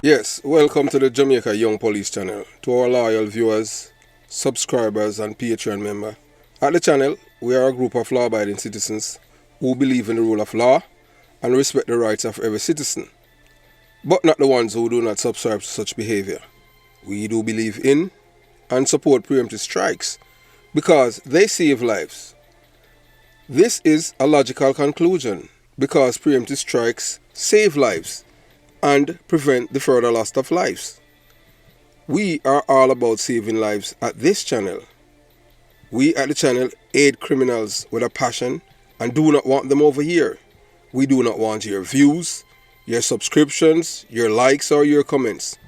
Yes, welcome to the Jamaica Young Police channel. To our loyal viewers, subscribers and Patreon members. At the channel, we are a group of law-abiding citizens who believe in the rule of law and respect the rights of every citizen, but not the ones who do not subscribe to such behavior. We do believe in and support preemptive strikes because they save lives. This is a logical conclusion because preemptive strikes save lives and prevent the further loss of lives. We are all about saving lives at this channel. We at the channel aid criminals with a passion and do not want them over here. We do not want your views, your subscriptions, your likes or your comments.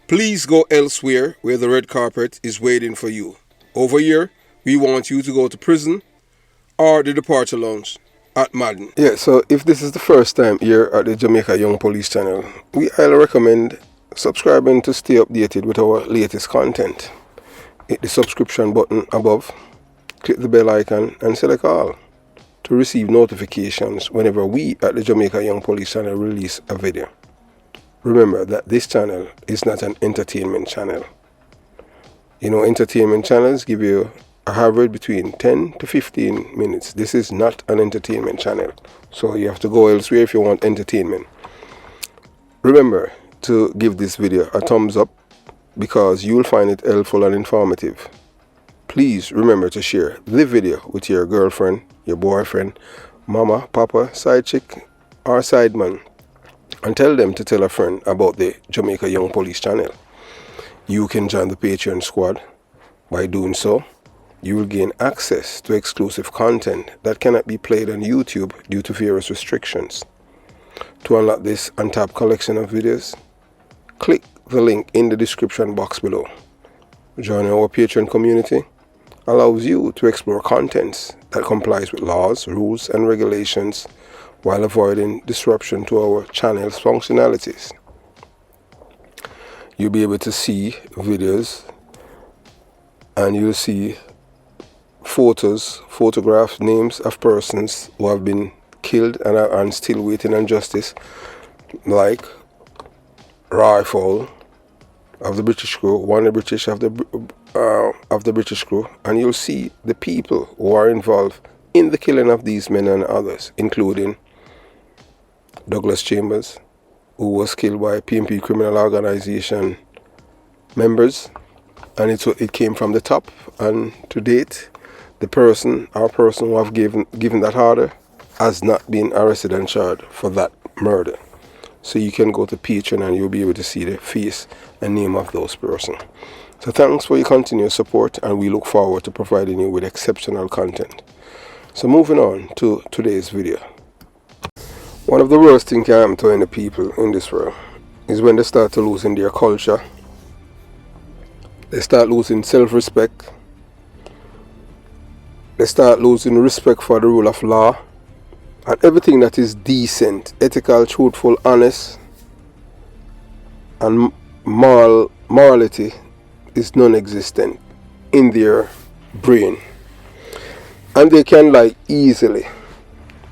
Please go elsewhere where the red carpet is waiting for you. Over here, we want you to go to prison or the departure lounge at Madden. Yeah, so if this is the first time here at the Jamaica Young Police channel, we highly recommend subscribing to stay updated with our latest content. Hit the subscription button above, click the bell icon and select all to receive notifications whenever we at the Jamaica Young Police channel release a video. Remember that this channel is not an entertainment channel. You know, entertainment channels give you an average between 10 to 15 minutes. This is not an entertainment channel, so you have to go elsewhere if you want entertainment. Remember to give this video a thumbs up because you'll find it helpful and informative. Please remember to share the video with your girlfriend, your boyfriend, mama, papa, side chick or side man, and tell them to tell a friend about the Jamaica Young Police channel. You can join the Patreon squad. By doing so, you will gain access to exclusive content that cannot be played on YouTube due to various restrictions. To unlock this untapped collection of videos, click the link in the description box below. Joining our Patreon community allows you to explore contents that complies with laws, rules and regulations while avoiding disruption to our channel's functionalities. You'll be able to see videos and you'll see photographs, names of persons who have been killed and are still waiting on justice, like Rifle of the British crew, one of the British of the British crew, and you'll see the people who are involved in the killing of these men and others, including Douglas Chambers, who was killed by PMP criminal organization members, and it came from the top, and to date the person who have given that order has not been arrested and charged for that murder. So you can go to Patreon and you'll be able to see the face and name of those persons. So thanks for your continued support, and we look forward to providing you with exceptional content. So moving on to today's video. One of the worst things can happen to any people in this world is when they start to losing their culture. They start losing self-respect. They start losing respect for the rule of law and everything that is decent, ethical, truthful, honest, and morality is non-existent in their brain, and they can lie easily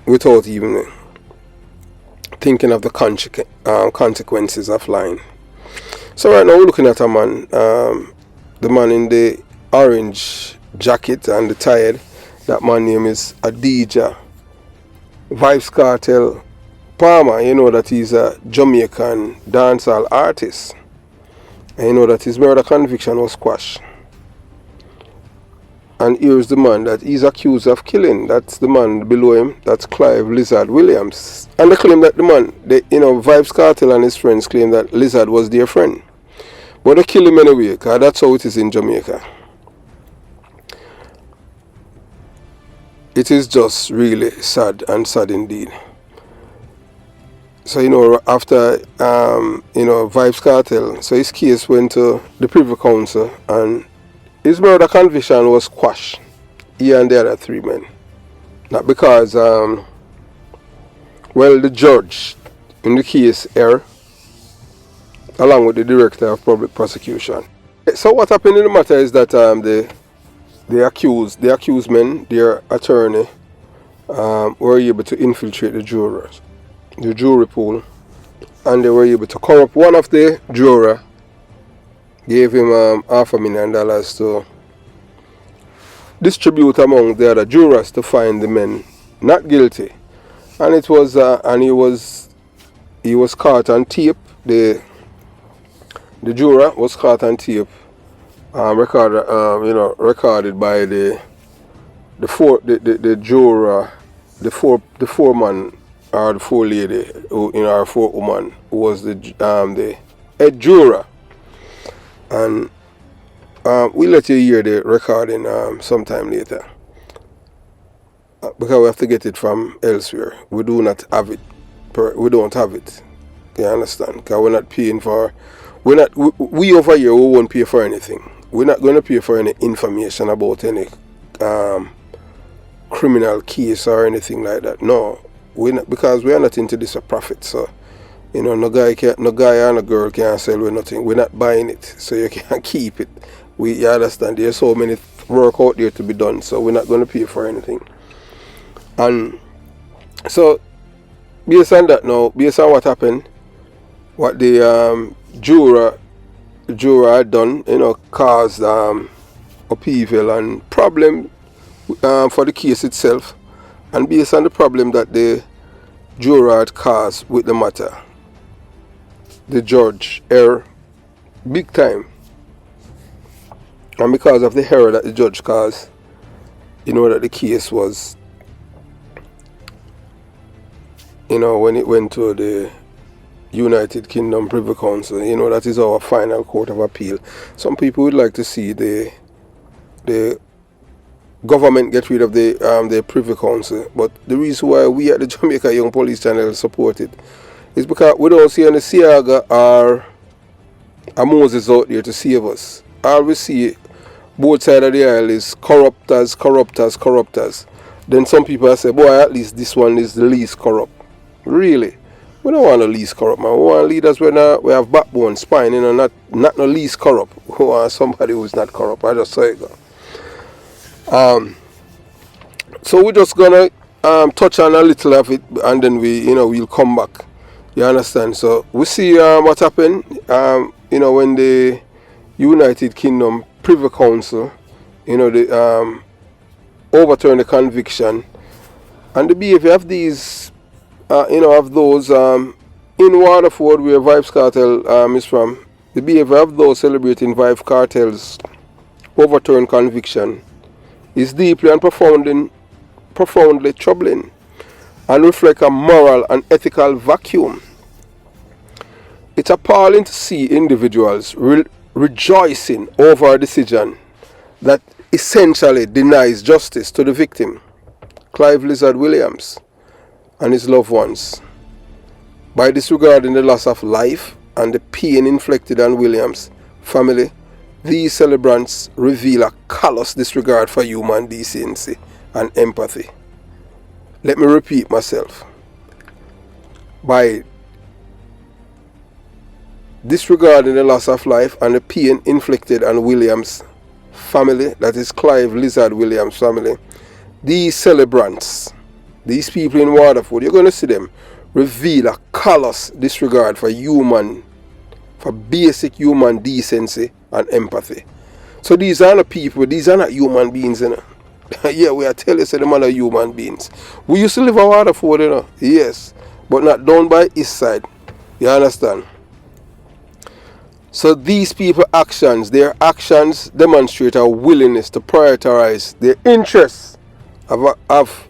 without even thinking of the consequences of lying. So right now we're looking at a man, the man in the orange jacket and the tie. That man name is Adija Vybz Kartel Palmer. You know that he's a Jamaican dancehall artist, and you know that his murder conviction was quashed. And here's the man that he's accused of killing. That's the man below him. That's Clive Lizard Williams. And they claim that the man, Vybz Kartel and his friends claim that Lizard was their friend. But they kill him anyway, because that's how it is in Jamaica. It is just really sad, and sad indeed. So, after, Vybz Kartel, so his case went to the Privy Council and his murder conviction was quashed. He and the other three men. Not because, the judge in the case erred, along with the director of public prosecution. So what happened in the matter is that the accused men, their attorney, were able to infiltrate the jury pool and they were able to corrupt one of the juror, gave him $500,000 to distribute among the other jurors to find the men not guilty. And it was and he was caught on tape. The juror was caught on tape, recorded by the juror, the foreman or the forelady, who, or forewoman, who was the head juror. And we'll let you hear the recording sometime later, because we have to get it from elsewhere. We do not have it. We don't have it. You understand? Because we're not paying for. We over here, we won't pay for anything. We're not going to pay for any information about any criminal case or anything like that. No, we're not, because we are not into this for profit. So, no guy and a girl can't sell with nothing. We're not buying it, so you can't keep it. You understand? There's so many work out there to be done, so we're not going to pay for anything. And so, based on that now, based on what happened, what the juror had done, caused upheaval and problem for the case itself, and based on the problem that the juror had caused with the matter, the judge erred big time. And because of the error that the judge caused, that the case was, when it went to the United Kingdom Privy Council, that is our final court of appeal. Some people would like to see the government get rid of the Privy Council, but the reason why we at the Jamaica Young Police channel support it is because we don't see any Siaga or a Moses out there to save us. All we see both sides of the aisle is corruptors. Then some people say, boy, at least this one is the least corrupt. Really? We don't want the least corrupt, man. We want leaders we have backbone, spine, not the least corrupt. We want somebody who's not corrupt. I just say it go. So we're just gonna touch on a little of it, and then we'll come back. You understand? So we see what happened. When the United Kingdom Privy Council, they overturned the conviction, and the behavior of these, of those in Waterford, where Vybz Kartel is from, the behavior of those celebrating Vybz Kartel's overturned conviction is deeply and profoundly troubling, and reflect a moral and ethical vacuum. It's appalling to see individuals rejoicing over a decision that essentially denies justice to the victim, Clive Lizard Williams, and his loved ones. By disregarding the loss of life and the pain inflicted on Williams' family, these celebrants reveal a callous disregard for human decency and empathy. Let me repeat myself. By disregarding the loss of life and the pain inflicted on Williams' family, that is Clive Lizard Williams' family, these celebrants, these people in Waterford, you're going to see them reveal a callous disregard for basic human decency and empathy. So these are not people, these are not human beings, Yeah, we are telling you, say them are not human beings. We used to live in Waterford, yes, but not down by east side. You understand? So these people's actions, their actions demonstrate a willingness to prioritize their interests of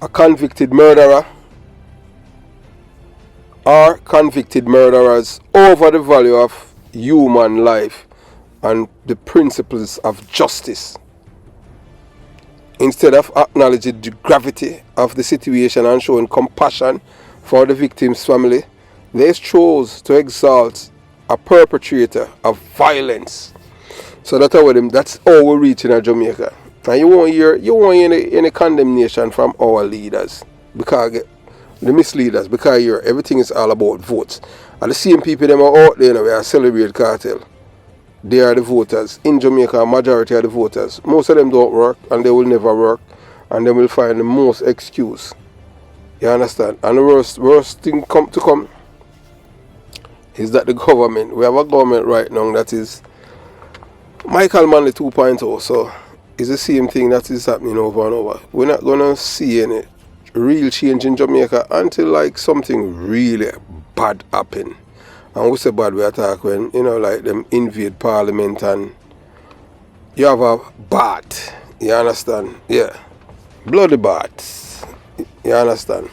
a convicted murderer or convicted murderers over the value of human life and the principles of justice. Instead of acknowledging the gravity of the situation and showing compassion for the victim's family, they chose to exalt a perpetrator of violence. So that's how we're reaching in Jamaica. And you won't hear any condemnation from our leaders, because the misleaders, because here everything is all about votes. And the same people them are out there, we are celebrate Kartel. They are the voters. In Jamaica, majority of the voters. Most of them don't work, and they will never work, and they will find the most excuse You understand? And the worst thing to come is that the government, we have a government right now that is Michael Manley 2.0, so it's the same thing that is happening over and over. We're not gonna see any real change in Jamaica until like something really bad happen. And we say bad we attack when, you know, like them invade parliament and you have a bat. You understand? Yeah. Bloody bats. You understand?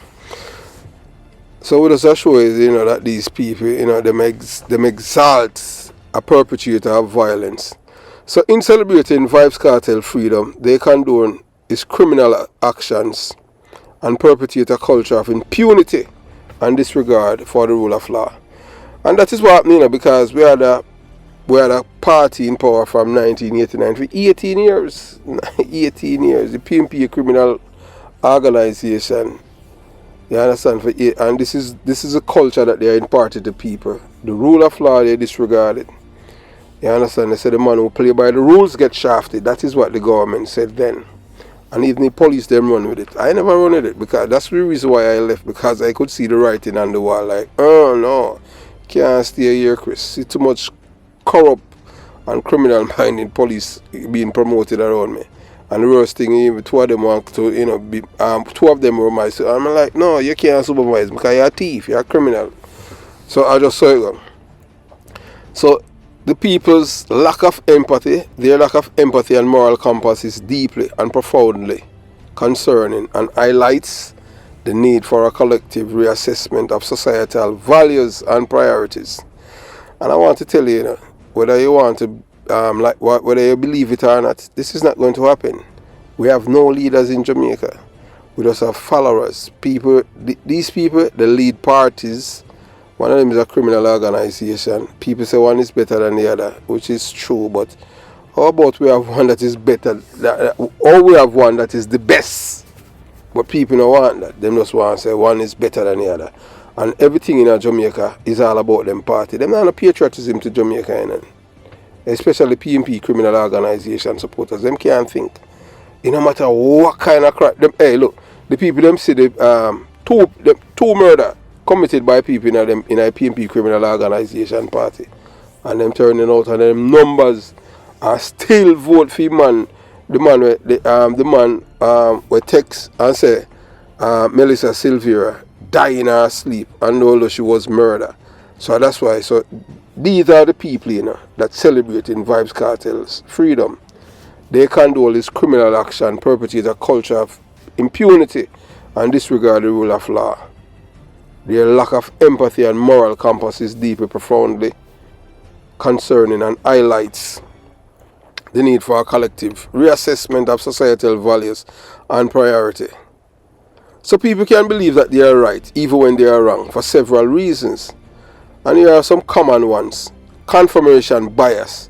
So what does that show is, you know, that these people, you know, them exalt a perpetrator of violence. So in celebrating Vybz Kartel freedom, they condone his criminal actions and perpetrate a culture of impunity and disregard for the rule of law. And that is what happened, you know, because we had a party in power from 1989 for 18 years. 18 years. The PMP criminal organization. You understand? And this is a culture that they are imparted to people. The rule of law they disregarded. You understand? They said the man who play by the rules get shafted. That is what the government said then. And even the police them run with it. I never run with it because that's the reason why I left, because I could see the writing on the wall like, oh no, can't stay here, Chris. See too much corrupt and criminal minded police being promoted around me. And the worst thing, even two of them want to, you know, be, two of them were my son. I'm like, no, you can't supervise because you're a thief, you're a criminal. So I just saw it go. So the people's lack of empathy, their lack of empathy and moral compass is deeply and profoundly concerning and highlights the need for a collective reassessment of societal values and priorities. And I want to tell you, you know, whether you want to whether you believe it or not, this is not going to happen. We have no leaders in Jamaica. We just have followers. People, these people, the lead parties. One of them is a criminal organization. People say one is better than the other, which is true. But how about we have one that is better, or we have one that is the best? But people don't want that. Them just want to say one is better than the other. And everything in Jamaica is all about them party. Them not a patriotism to Jamaica, you know? Especially PMP criminal organization supporters. Them can't think. It no matter what kind of crap. Them, hey, look, the people them see the two murder committed by people in a PMP criminal organization party, and them turning out and them numbers and still vote for the man where text and say Melissa Silvera died in her sleep, and although she was murdered. So that's why. So these are the people, you know, that celebrating Vybz Kartel's freedom. They condone this criminal action, perpetrate a culture of impunity and disregard the rule of law. Their lack of empathy and moral compass is deeply, profoundly concerning and highlights the need for a collective reassessment of societal values and priority. So people can believe that they are right even when they are wrong for several reasons. And here are some common ones. Confirmation bias.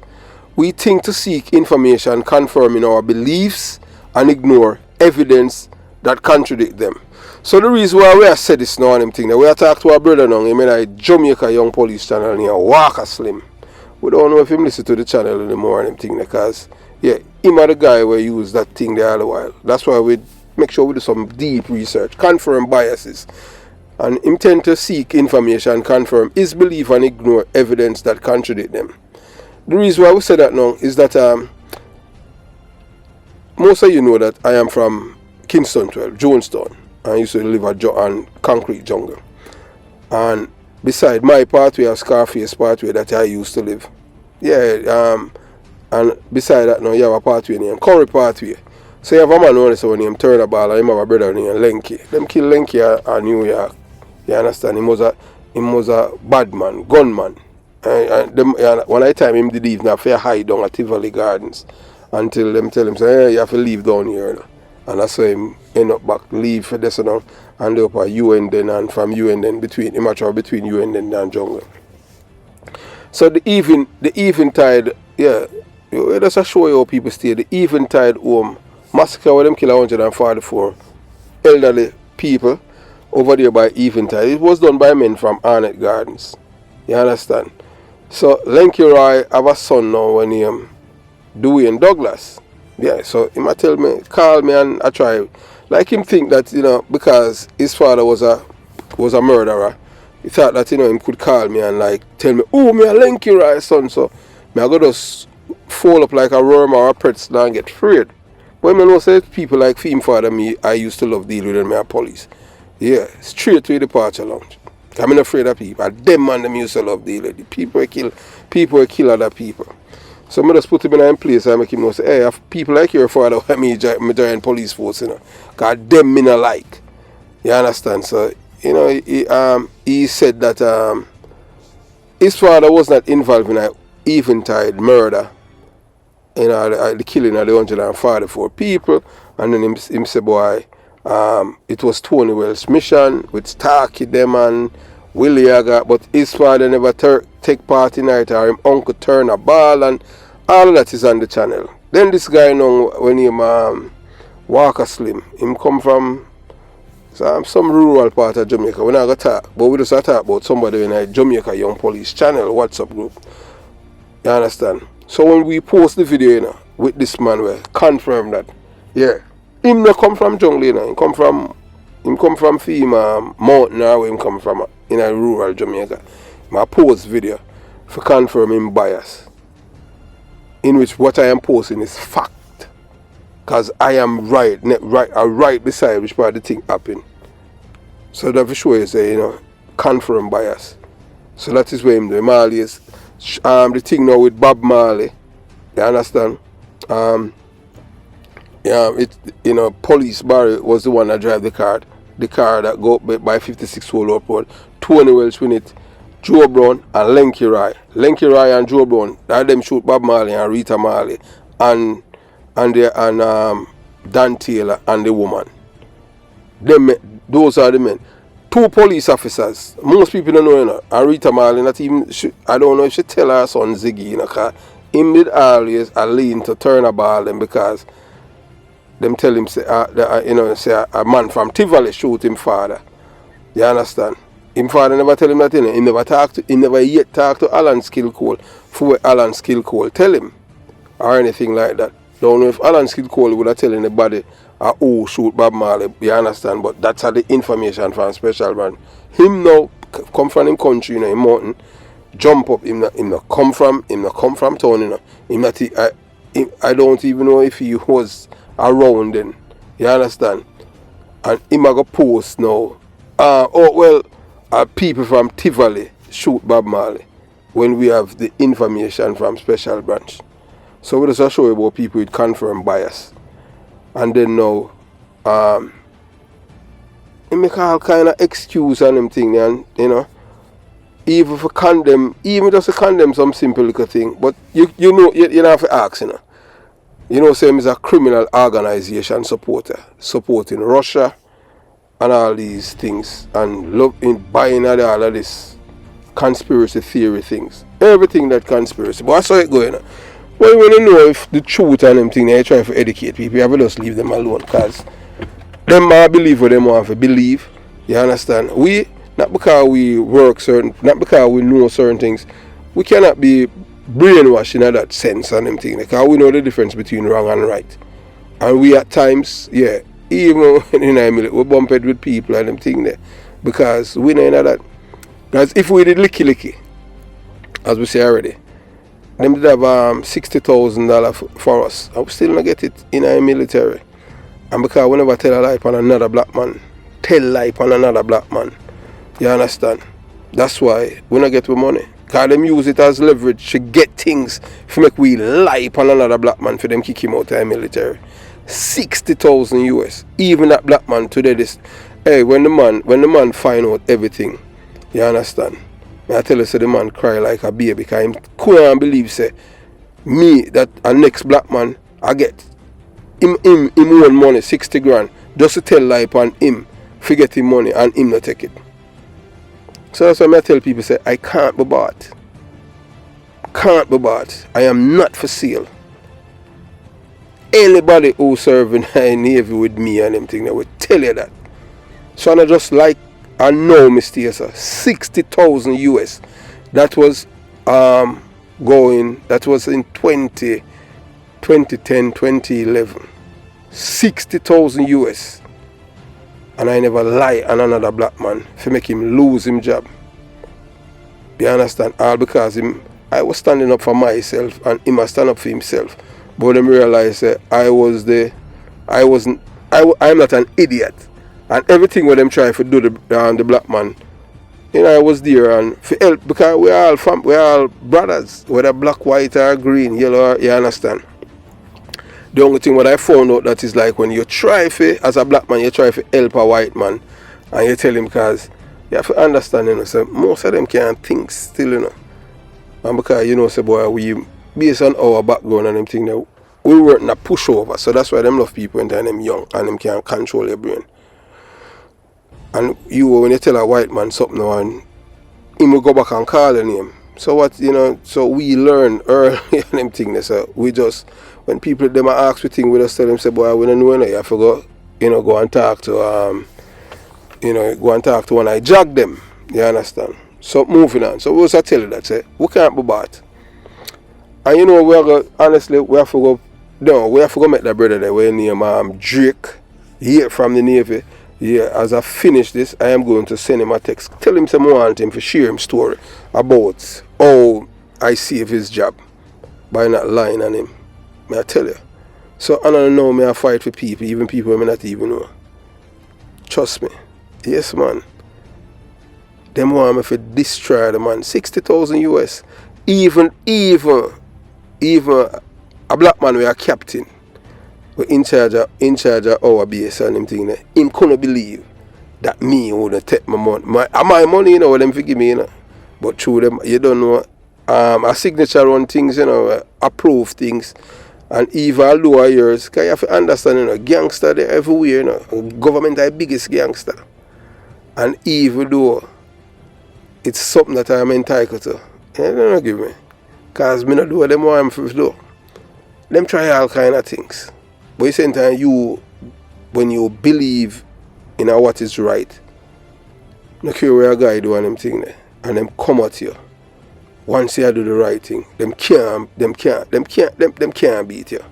We think to seek information confirming our beliefs and ignore evidence that contradict them. So the reason why we have said this now and them thing, that we have talked to our brother now, him in a Jamaica Young Police channel near Walker Slim. We don't know if him listen to the channel anymore and them thing, because yeah, him are the guy who use that thing there all the while. That's why we make sure we do some deep research, confirm biases, and intend to seek information, confirm his belief and ignore evidence that contradict them. The reason why we say that now is that most of you know that I am from Kingston 12, Jonestown. I used to live on concrete jungle. And beside my pathway of Scarface pathway that I used to live. Yeah, and beside that now you have a pathway named Curry pathway. So you have a man who named Turnerball and him have a brother named Lenky. Them kill Lenky in New York. You understand? He was a bad man, gunman. One I time him did leave now fair hide down at Tivoli Gardens until them tell him say, hey, you have to leave down here now. And that's why him end up back leave for this and and up at UN then, and from UN then between UN then and jungle. So the eventide, yeah, it just show you how people stay. The eventide home massacre where them kill 144 elderly people over there by eventide. It was done by men from Arnett Gardens. You understand? So Lenky Roy have a son now when he Dwayne Douglas. Yeah, so he might tell me, call me and I try Like him think that, because his father was a murderer, he thought that, him could call me and like tell me, oh, me a Lenky right son, so me I go just fall up like a worm or a pretzel and get freed. But I know say people like him father me, I used to love dealing with them, me police. Yeah, straight to the departure lounge. I'm not afraid of people. And them man them used to love dealing. The people will kill other people. So I just put him in a place and make him know say, hey, if people like your father, me join police force, Cause them me not like. You understand? So, he said that his father was not involved in an eventide murder, the killing of the 144 people, and then him say, boy, it was Tony Wells' mission with Starkey them and Willie Aga, but his father never take part in it, or him uncle turn a ball, and all of that is on the channel. Then this guy now, when him Walker Slim, him come from some rural part of Jamaica. We're not going to talk, but we just talk about somebody in a Jamaica Young Police channel, WhatsApp group. You understand? So when we post the video, with this man, we confirm that, yeah, him not come from jungle, him come from FEMA mountain, or where him come from in a rural Jamaica. I post video for confirm him bias, in which what I am posting is fact. Because I am right beside which part of the thing happened. So that for sure is a, confirm bias. So that is where him do. Marley is the thing now with Bob Marley. You understand? Police Barry was the one that drive the car. The car that go up by 56 Wall Road. Tony Welch with it, Joe Brown and Lenky Rai. Lenky Rai and Joe Brown, that them shoot Bob Marley and Rita Marley and Dan Taylor and the woman. Those are the men. 2 police officers. Most people don't know, and Rita Marley, not even, I don't know if she tell her son Ziggy, because him did always a lean to turn a ball them because them tell him say, say a man from Tivoli shoot him father. You understand? Him father never tell him that, He never yet talk to Alan Skillcole for what Alan Skillcole tell him or anything like that. Don't know if Alan Skillcole would have tell anybody who shoot Bob Marley, you understand, but that's how the information from Special Brand. Him now come from him country, him mountain, jump up, him not come from town, I don't even know if he was around then. You understand? And him a go post now. People from Tivoli shoot Bob Marley when we have the information from Special Branch. So we just show you about people with confirmed bias. And then now, he make all kind of excuse and them thing, and even for condemn, even just to condemn some simple little thing. But you don't have to ask, say him is a criminal organization supporting Russia and all these things, and buying all of this conspiracy theory things. Everything that conspiracy. But I saw it going. Well, when you know if the truth and them thing, they try to educate people, you have to just leave them alone, because them might believe what they want to believe. You understand? We, not because we not because we know certain things, we cannot be brainwashed in that sense and them thing, because we know the difference between wrong and right. And we at times, yeah, even when we bump it with people and them thing there, because we know that. Because if we did licky, as we say already, them did have $60,000 for us. I still not get it in our military. And because we never tell a lie on another black man. You understand? That's why we not get the money. Because them use it as leverage to get things to make we lie on another black man for them kick him out of our military. 60,000 US. Even that black man today when the man find out everything, you understand? I tell you, the man cry like a baby because he couldn't believe, me, that a next black man, I get him own money, 60 grand, just to tell lie upon him, forget him money and him not take it. So that's why I tell people, I can't be bought. I am not for sale. Anybody who serve in the Navy with me and them thing, they will tell you that. So I just like, I know, Mr. 60,000 US. That was that was in 2010, 2011. 60,000 US. And I never lie on another black man to make him lose him job. You understand? All because I was standing up for myself and him was stand up for himself. But them realize I'm not an idiot. And everything when them try to do the black man, you know, I was there and for help because we're all brothers, whether black, white or green, yellow, you understand? The only thing what I found out that is like when you try for, as a black man, you try to help a white man and you tell him because you have to understand, you know, so most of them can't think still, you know. And because, you know, say, boy, we, based on our background and them thing, that we weren't a pushover. So that's why them love people and them young and them can't control your brain. And you, when you tell a white man something and he will go back and call the name. So what, you know, so we learn early and them things. So we just, when people, them ask for things, we just tell them, say, boy, we don't know, you have to go, you know, go and talk to, go and talk to one I jag them. You understand? So moving on. So we also tell you that, say, we can't be bad. And you know, we are going, honestly, we have to go, no, we have to go meet that brother there, we name Drake, here from the Navy. Yeah, as I finish this, I am going to send him a text. Tell him some more him to share him story about how I save his job by not lying on him. May I tell you. So I don't know, may I fight for people, even people I may not even know. Trust me. Yes, man. Them want me to destroy the man. 60,000 US. Even a black man with a captain. We're in charge of our base and them thing there. Him couldn't believe that me would take my money. My money, you know, what them forgive me, you know. But through them, you don't know, a signature on things, you know, approve things. And even lower years, because you have to understand, you know, gangster they everywhere, you know. Government are the biggest gangster. And even though it's something that I am entitled to, they don't give me. Because me not do what them want to do. Them try all kind of things. But at the same time, when you believe in what is right, no care where a guy do and them thing there, and them come at you. Once you do the right thing, them can't beat you.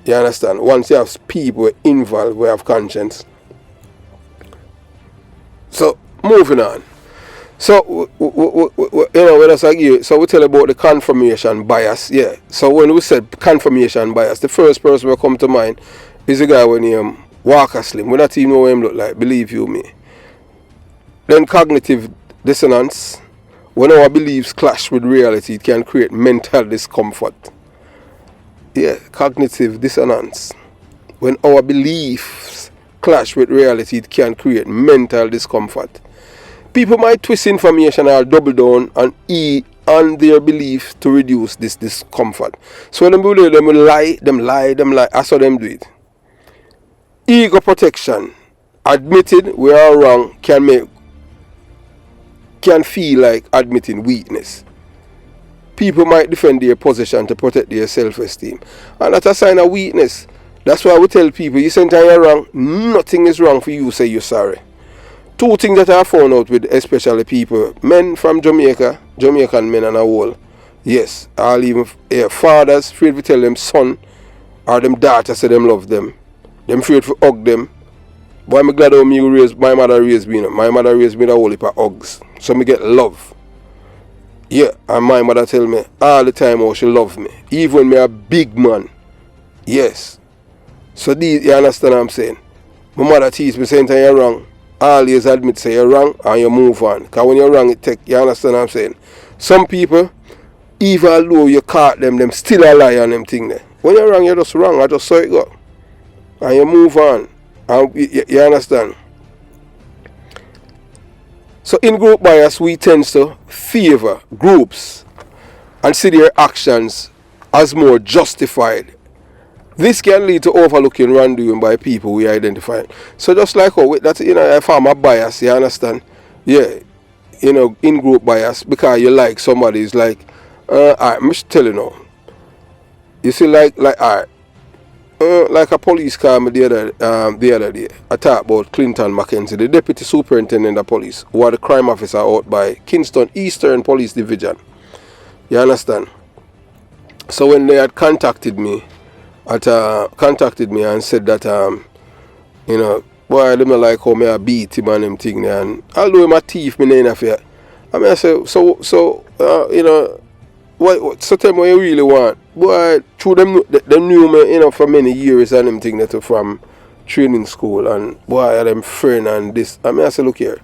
You understand? Once you have people involved who have conscience. So moving on. So you know, when I say, so we tell about the confirmation bias. Yeah. So when we said confirmation bias, the first person will come to mind is a guy when he Walker Slim. We not even know what him look like, believe you me. Then cognitive dissonance. When our beliefs clash with reality, it can create mental discomfort. Yeah, cognitive dissonance. When our beliefs clash with reality, it can create mental discomfort. People might twist information or double down on their belief to reduce this discomfort. So when them lie. I saw them do it. Ego protection. Admitted we are wrong can feel like admitting weakness. People might defend their position to protect their self-esteem. And that's a sign of weakness. That's why we tell people, you say you're wrong, nothing is wrong for you say you're sorry. Two things that I found out with especially people, men from Jamaica, Jamaican men and a whole. Yes, all even fathers afraid to tell them son or them daughters say them love them. Them afraid to hug them. But I'm glad how my mother raised me. My mother raised me the whole heap of hugs. So me get love. Yeah, and my mother tell me all the time how she love me. Even when me a big man. Yes. So these, you understand what I'm saying? My mother teach me saying you're wrong. Always admit say you're wrong and you move on. Because when you're wrong, you understand what I'm saying? Some people, even though you caught them still a lie on them thing there. When you're wrong, you're just wrong. I just saw it go. And you move on. And you understand? So in group bias, we tend to favor groups and see their actions as more justified. This can lead to overlooking wrongdoing by people we identify. So just like how that's, you know, I form a bias, you understand? Yeah, you know, in group bias, because you like somebody is like, alright, I'm just telling you. You see, like alright, like a police car the other day, I talked about Clinton Mackenzie, the deputy superintendent of police, who are the crime officer out by Kingston Eastern Police Division. You understand? So when they had contacted me and said that you know, boy, them not like how me I beat him and them thing there. And although him a thief, me ain't affair. I mean, I say, you know, what so tell me what you really want. Boy, through them knew me, you know, for many years and them thing that from training school. And boy, them friend and this. I mean, I say, look here.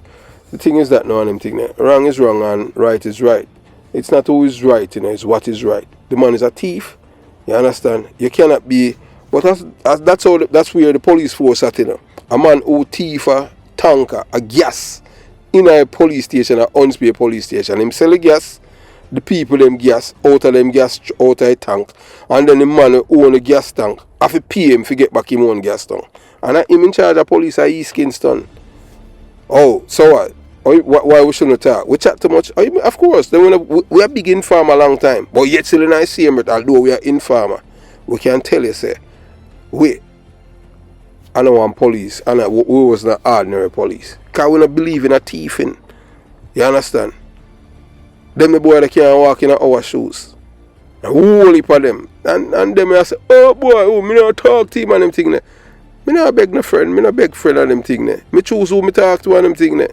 The thing is that now and them thing there. Wrong is wrong and right is right. It's not who is right, you know, it's what is right. The man is a thief. You understand? You cannot be. But that's where the police force at, you know. A man who thief a tanker, a gas, in a police station, a Unspear police station. Him sell the gas, the people them gas, out of a tank. And then the man who own a gas tank, have to pay him to get back him own gas tank. And him in charge of police at East Kingston. Oh, so what? Why we shouldn't talk? We chat too much? Of course, we are big informer a long time. But yet still in I see him, although we are informer, we can tell you, say, wait, I know I'm police, and we was not ordinary police. Because we don't believe in a thieving. You understand? Them the boy that can't walk in our shoes. And whole heap of them. And them I say, oh boy, me not talk to him and them thing there. Me not beg no friend, me not beg friend and them thing there. Me choose who me talk to and them thing there.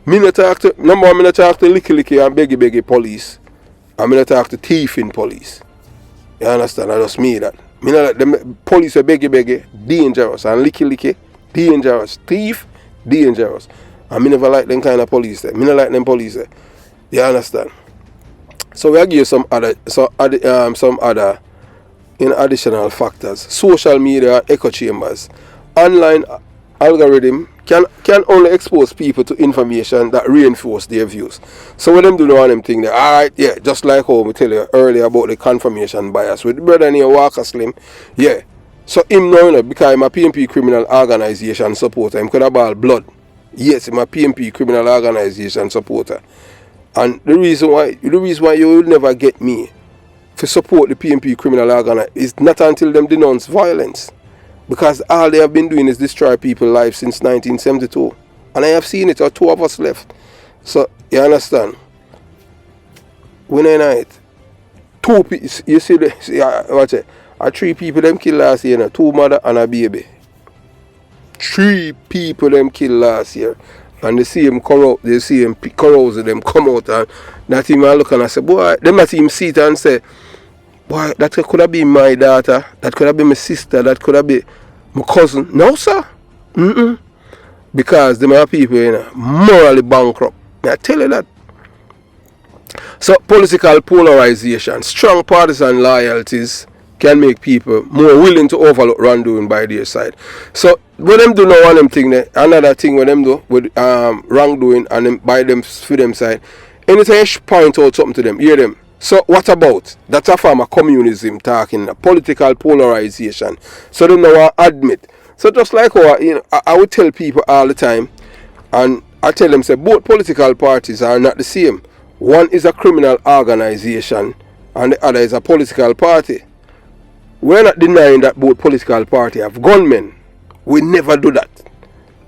Me not talk to, number one, me not talk to licky and beggy police. And me not talk to thieving police. You understand? I just me that. Me not like them police are beggy, dangerous. And licky, dangerous. Thief, dangerous. And me never like them kind of police there. Me not like them police there. You understand? So we'll give you some other additional factors. Social media echo chambers. Online algorithm can only expose people to information that reinforce their views. So when them do know them thing there, alright, yeah, just like how we tell you earlier about the confirmation bias with the brother near Walker Slim, yeah. So him now, you know, because I'm a PMP criminal organization supporter, him could have ball blood. Yes, I'm a PMP criminal organization supporter. And the reason why you will never get me to support the PMP criminal organization is not until them denounce violence. Because all they have been doing is destroy people's lives since 1972. And I have seen it, or two of us left. So, you understand? When I know it, you see, watch it. 3 people them killed last year, 2 mother and a baby. 3 people them killed last year. And they see him corrupt, they see him corrosive, them come out and that him look and I say, boy, them not him see it and say, boy, that could have been my daughter, that could have been my sister, that could have been my cousin. No, sir. Because them are people, you know, morally bankrupt. I tell you that. So, political polarization, strong partisan loyalties can make people more willing to overlook wrongdoing by their side. So, what them do now on them thing there, another thing what them do with wrongdoing and them by them for them side, anytime you point out something to them, hear them. So what about? That's a form of communism talking, political polarization. So they now admit. So just like how, you know, I would tell people all the time, and I tell them, say, both political parties are not the same. One is a criminal organization, and the other is a political party. We're not denying that both political parties have gunmen. We never do that.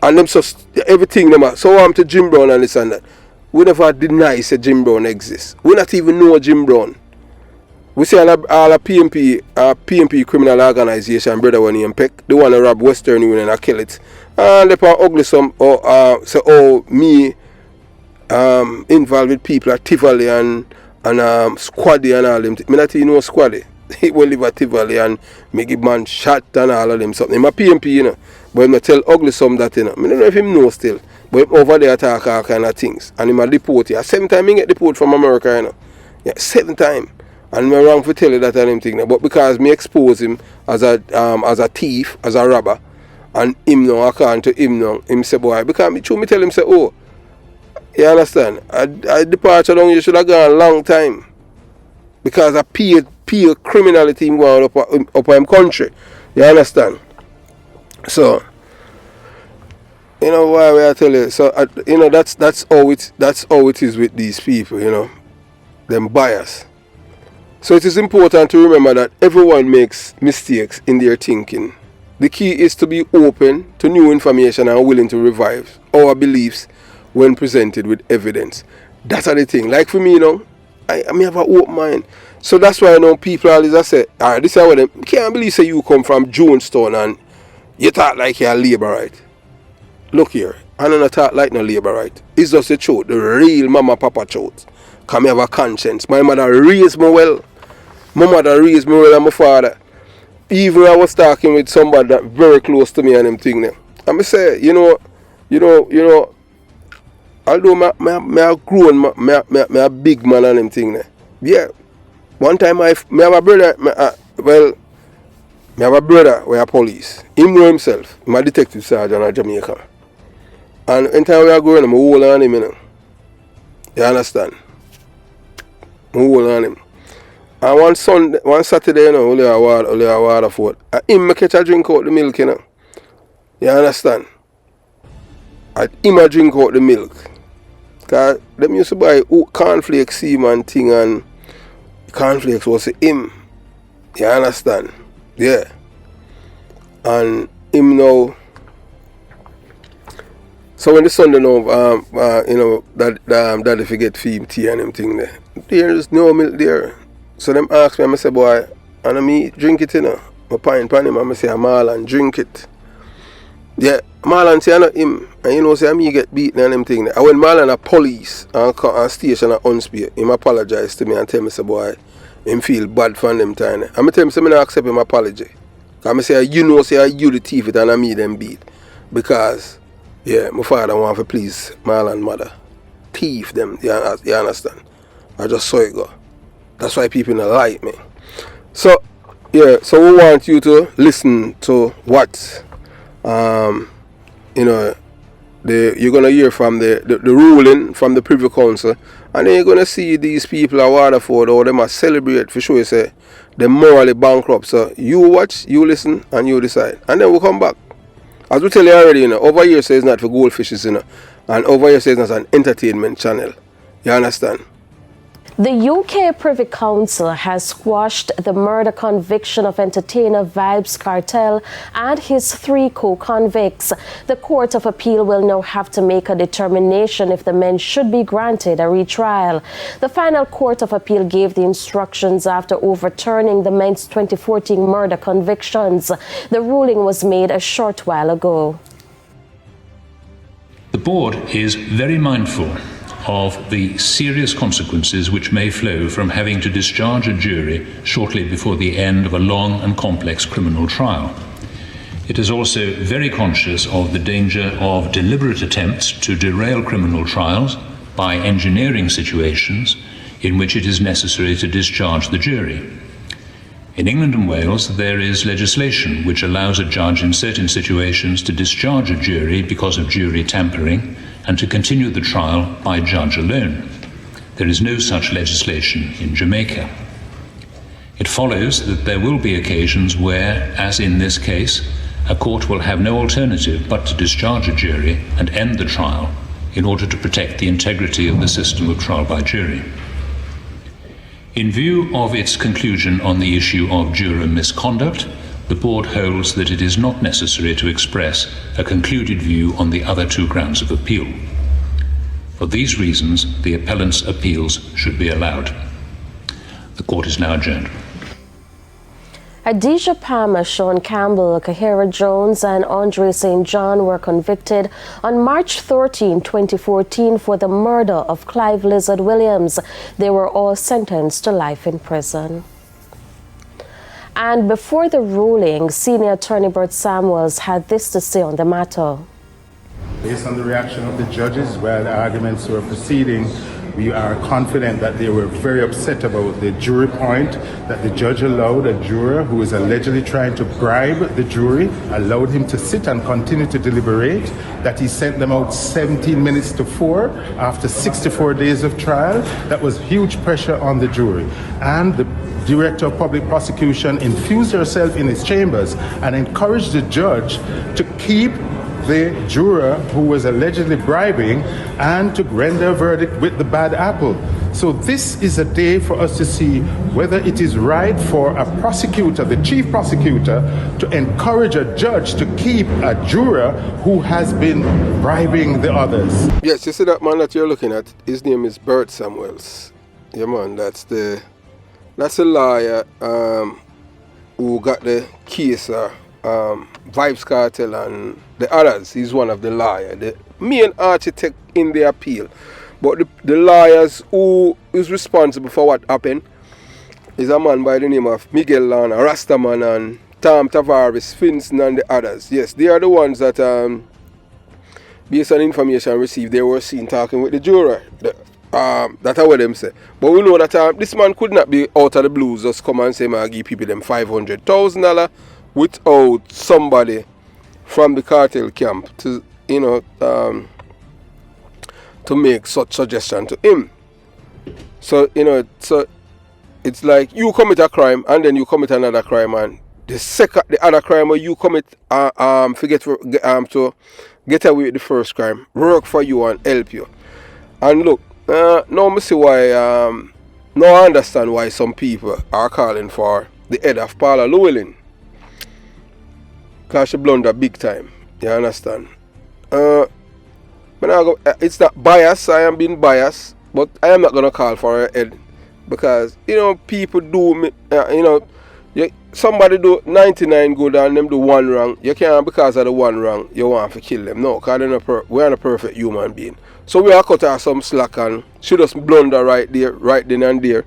And them just, everything them are, so I'm to Jim Brown and this and that. We never deny say Jim Brown exists. We not even know Jim Brown. We say all a PMP criminal organization, brother when he peck, they want to rob Western Union and kill it. And they probably ugly some say me involved with people at Tivoli and Squaddy and all them. Me not even know Squaddy. He will live at Tivoli and me give man shot and all of them something. I'm a PMP, you know. But him tell ugly some that, you know. I don't know if him know still. But him over there talk all kind of things. And him a deport you. 7 times he get deport from America, you know. Yeah, 7 times. And me wrong for tell you that and him thing. But because me expose him as a thief, as a robber, and him now, according to him now, him say, boy, because me tell him say, oh, you understand? I departure long you should have gone a long time. Because I peer criminality going up him country. You understand? So, you know why I tell you. So you know that's how it is with these people. You know, them bias. So it is important to remember that everyone makes mistakes in their thinking. The key is to be open to new information and willing to revive our beliefs when presented with evidence. That's the thing. Like for me, you know, I have an open mind. So that's why I know people always say, alright, this is what them can't believe say you come from Jonestown and you talk like you're a labor, right? look here, I don't talk like no labor, right? It's just the truth, the real mama papa truth. Because I have a conscience. My mother raised me well. My mother raised me well and my father. Even I was talking with somebody that very close to me and them thing there. And I say, although me a grown, me a big man and them thing there. Yeah. One time me have a brother, me have a brother who a police. Him know himself. He's a detective sergeant in Jamaica. And anytime we are going, I'm hold on him, you know. You understand? I'm hold on him. And one Saturday, you know, only a WATERFORD. And him me catch a drink out the milk, you know. You understand? And him a drink out the milk. Because them used to buy cornflakes, seaman thing, and cornflakes was him. You understand? Yeah. And him now. So when the Sunday now, that if you get feed tea and them thing there, there is no milk there. So them ask me, I say, boy, and me drink it, you know. I pint pan him, and I say, Marlon, drink it. Yeah, Marlon say, I know him, and you know, say, me get beaten and them thing there. And when Marlon a police and station at Unspear, him apologize to me and tell me, say, boy, him feel bad for them time there. And I tell him, say, I accept him apology. Because I say, you know, say, you the thief it and I me them beat. Because, yeah, my father want to please Marlon mother. Thief them, you understand? I just saw it go. That's why people don't like me. So, yeah, so we want you to listen to what, you're going to hear from the ruling from the Privy Council, and then you're going to see these people at WATERFORD, or they must celebrate for sure, you say, they're morally bankrupt. So you watch, you listen, and you decide. And then we'll come back. As we tell you already, you know, over here says not for goldfishes, you know, and over here says not an entertainment channel. You understand? The UK Privy Council has squashed the murder conviction of entertainer Vybz Kartel and his 3 co-convicts. The Court of Appeal will now have to make a determination if the men should be granted a retrial. The final Court of Appeal gave the instructions after overturning the men's 2014 murder convictions. The ruling was made a short while ago. The board is very mindful of the serious consequences which may flow from having to discharge a jury shortly before the end of a long and complex criminal trial. It is also very conscious of the danger of deliberate attempts to derail criminal trials by engineering situations in which it is necessary to discharge the jury. In England and Wales, there is legislation which allows a judge in certain situations to discharge a jury because of jury tampering and to continue the trial by judge alone. There is no such legislation in Jamaica. It follows that there will be occasions where, as in this case, a court will have no alternative but to discharge a jury and end the trial in order to protect the integrity of the system of trial by jury. In view of its conclusion on the issue of juror misconduct, the board holds that it is not necessary to express a concluded view on the other 2 grounds of appeal. For these reasons, the appellant's appeals should be allowed. The court is now adjourned. Adisha Palmer, Sean Campbell, Kahira Jones and Andre St. John were convicted on March 13, 2014 for the murder of Clive Lizard Williams. They were all sentenced to life in prison. And before the ruling, Senior Attorney Bert Samuels had this to say on the matter. Based on the reaction of the judges while the arguments were proceeding, we are confident that they were very upset about the jury point that the judge allowed a juror who is allegedly trying to bribe the jury, allowed him to sit and continue to deliberate, that he sent them out 17 minutes to 4 after 64 days of trial. That was huge pressure on the jury. And the Director of Public Prosecution infused herself in his chambers and encouraged the judge to keep the juror who was allegedly bribing and to render a verdict with the bad apple. So this is a day for us to see whether it is right for a prosecutor, the chief prosecutor, to encourage a judge to keep a juror who has been bribing the others. Yes, you see that man that you're looking at, his name is Bert Samuels. Yeah man, that's a lawyer who got the case Vybz Kartel and the others. He's one of the lawyers, the main architect in the appeal. But the lawyers who is responsible for what happened is a man by the name of Miguel Lana, Rastaman and Tom Tavares, Finson and the others. Yes, they are the ones that, based on information received, they were seen talking with the juror. That's what them say. But we know that this man could not be out of the blues just come and say, man, I give people them $500,000 without somebody from the cartel camp to, to make such suggestion to him. So, so it's like you commit a crime and then you commit another crime, and the other crime where you commit to get away with the first crime, work for you and help you. And look, now I see why, now I understand why some people are calling for the head of Paula Llewellyn. Because she blunder big time, you understand? It's not bias, I am being biased, but I am not going to call for her head. Because, people do, somebody do 99 good and them do one wrong. You can't, because of the one wrong, you want to kill them. No, because we are a perfect human being. So we are cut her some slack and she just blunder right then and there.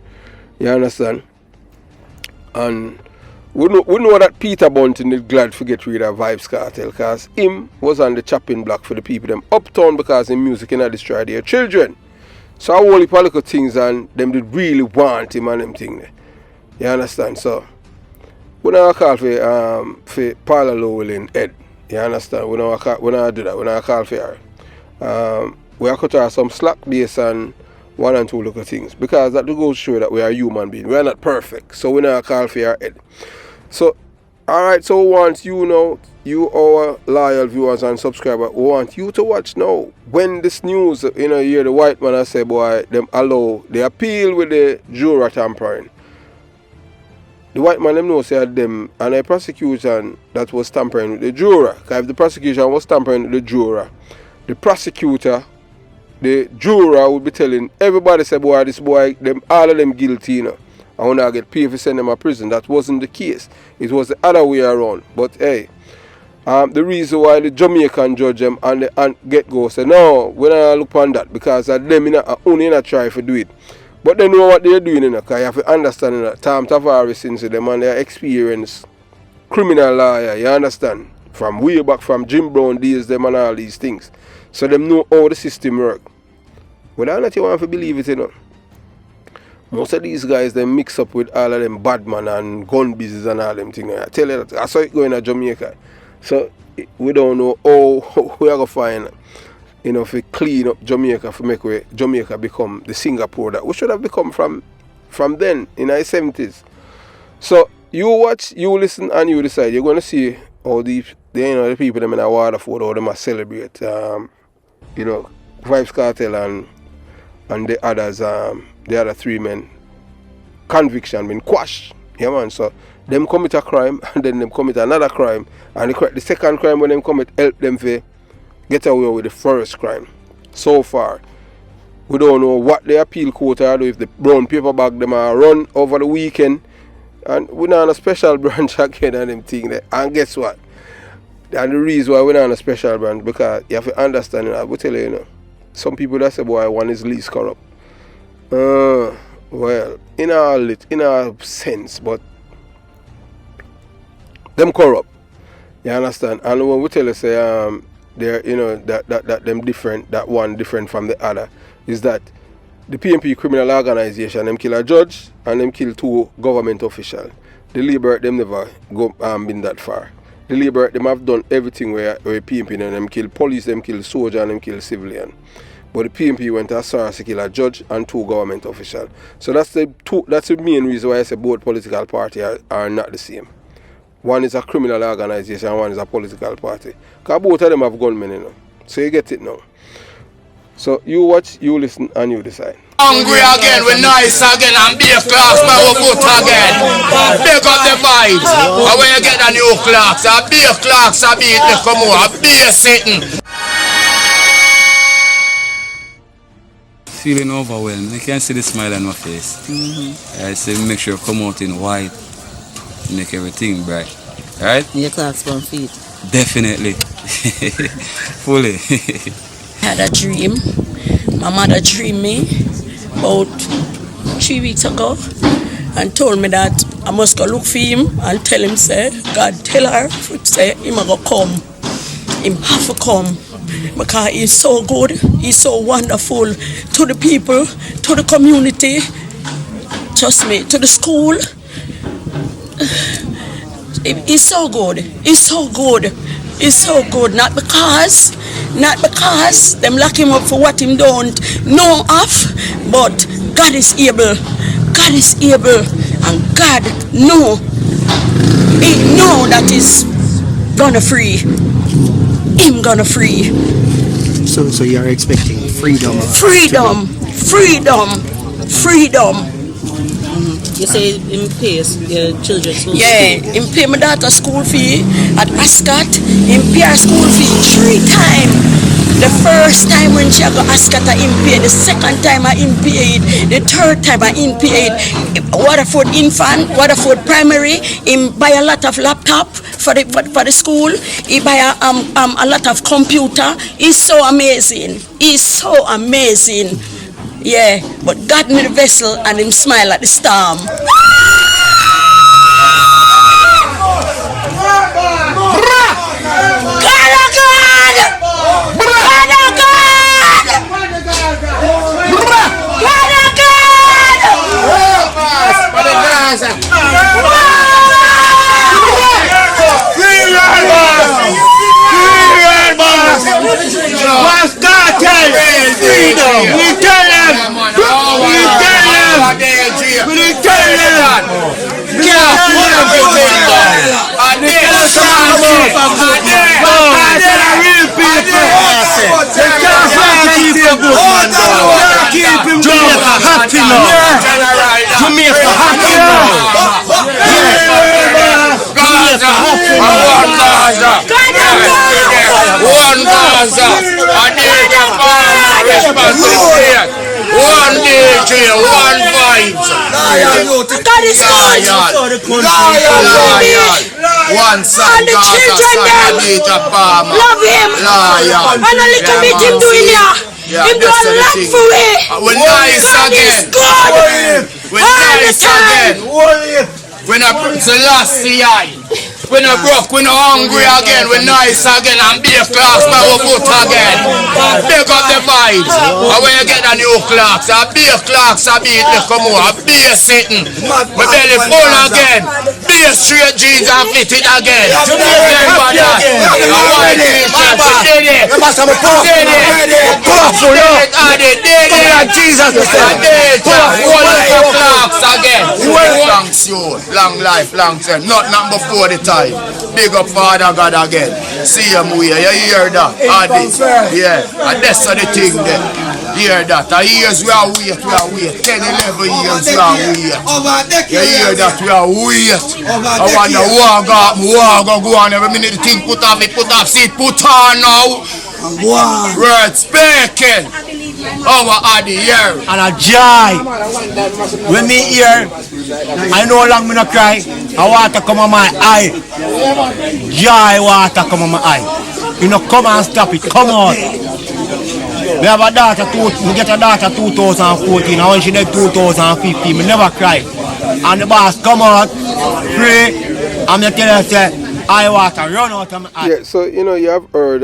You understand? And we know that Peter Bunting is glad to get rid of Vybz Kartel, because him was on the chopping block for the people them uptown, because his music cannot destroy their children. So I whole political things, and them did really want him and them thing. You understand? So we don't call for Paula Llewellyn head. You understand? We don't do that. We don't call for her. We are cut her some slack based on one and two little things, because that goes to show that we are human beings. We are not perfect. So we don't call for her head. So, alright, so once you our loyal viewers and subscribers, we want you to watch now. When this news, hear the white man I say, boy, them allow the appeal with the juror tampering. The white man them know say them and a prosecution that was tampering with the juror. Because if the prosecution was tampering with the juror, the juror would be telling everybody, say, boy, this boy, all of them guilty, I want to get paid if send them to prison. That wasn't the case. It was the other way around. But hey, the reason why the Jamaican judge them and get go say, no, we don't look on that, because them only not try to do it. But they know what they're doing, because you have to understand that Tom Tavares into them and their experienced criminal lawyer, you understand? From way back from Jim Brown days, them and all these things. So them know how the system works. Whether or not you want to believe it, most of these guys, they mix up with all of them badman and gun business and all them things. I tell you that. I saw it going to Jamaica. So we don't know how we are going to find, if we clean up Jamaica, to make Jamaica become the Singapore that we should have become from then, in the 70s. So you watch, you listen, and you decide. You're going to see how the people them in a Waterford, how they must celebrate, Vybz Kartel and the others, the other three men, conviction been quashed. Yeah, man. So them commit a crime and then them commit another crime, and the second crime when them commit help them to get away with the first crime. So far, we don't know what the appeal court are do, if the brown paper bag them are run over the weekend, and we're not on a special branch again and them thing there. And guess what? And the reason why we're not on a special branch, because you have to understand, I will tell you, some people that say, boy, one is least corrupt. Well, in a sense, but them corrupt. You understand? And when we tell you, say, they're, that them different, that one different from the other, is that the PNP criminal organization, them kill a judge and them kill two government officials. The Liberate, them never been that far. The Liberate, them have done everything where PNP, and them kill police, them kill soldier, and them kill civilian. But the PNP went as far as to kill a judge and two government officials. So that's the main reason why I say both political parties are not the same. One is a criminal organization and one is a political party. Because both of them have gunmen, So you get it now. So you watch, you listen, and you decide. Hungry again, we're nice again, and be a class by our foot again. Pick up the vibes. And when you get the new clocks, a be a clocks, a be it, come on, a be a sitting. Feeling overwhelmed. I can see the smile on my face. I say make sure come out in white, make everything bright. Right? Your clocks on feet. Definitely. Fully. I had a dream. My mother dreamed me about 3 weeks ago and told me that I must go look for him and tell him, say, God tell her, say, him a go come. Him have to come. Because he's so good, he's so wonderful to the people, to the community, trust me, to the school. He's so good, he's so good, he's so good. Not because them lock him up for what him don't know of, but God is able, God is able, and God know, he know that he's gonna free, him gonna free. So you're expecting freedom? Freedom! You say him pays your children's school fee? Yeah, him pay my daughter's school fee at Ascot. Him pay her school fee 3 times. The first time when she go Ascot, I him paid. The second time I him paid. The third time I him paid. Waterford infant, Waterford primary. Him buy a lot of laptop for the school. He buy a lot of computer. He's so amazing. He's so amazing. Yeah, but God made the vessel and him smile at the storm. One DJ, one Vybz. God is One son, love him. And a little bit him doing here. Him do a lot for it. We're nice again. We're nice again. We're not the last CI. We're not broke, we're not hungry again, we're nice again, and be a class by our foot again. Pick up the Vybz. And when you get a new clocks, a be a clocks, a be it come more, a be a sitting. My belly full again. Be a straight jeans and fit it again. Remember that. A white t-shirt, did it. Powerful, did it. Jesus, one clocks again. Long soul, long life, long term, not before the time. Big up Father God again. See him here, you hear that? Adi. Yeah, and that's the thing there. Hear that? The years we are wait. 10, 11 years we are wait. You hear that? We are wait. I wonder go on every minute. The thing put off, see it put on now. Word speaking. Our Adi here. And a joy. When me here, I know how long me not cry. I water come on my eye. Joy water come on my eye. You know, come and stop it. Come on. We have a daughter, we get a daughter 2014, and when she did 2015, we never cry. And the boss come out, pray, and me tell her, say, I water run out of my eye. Yeah, so, you know, you have heard,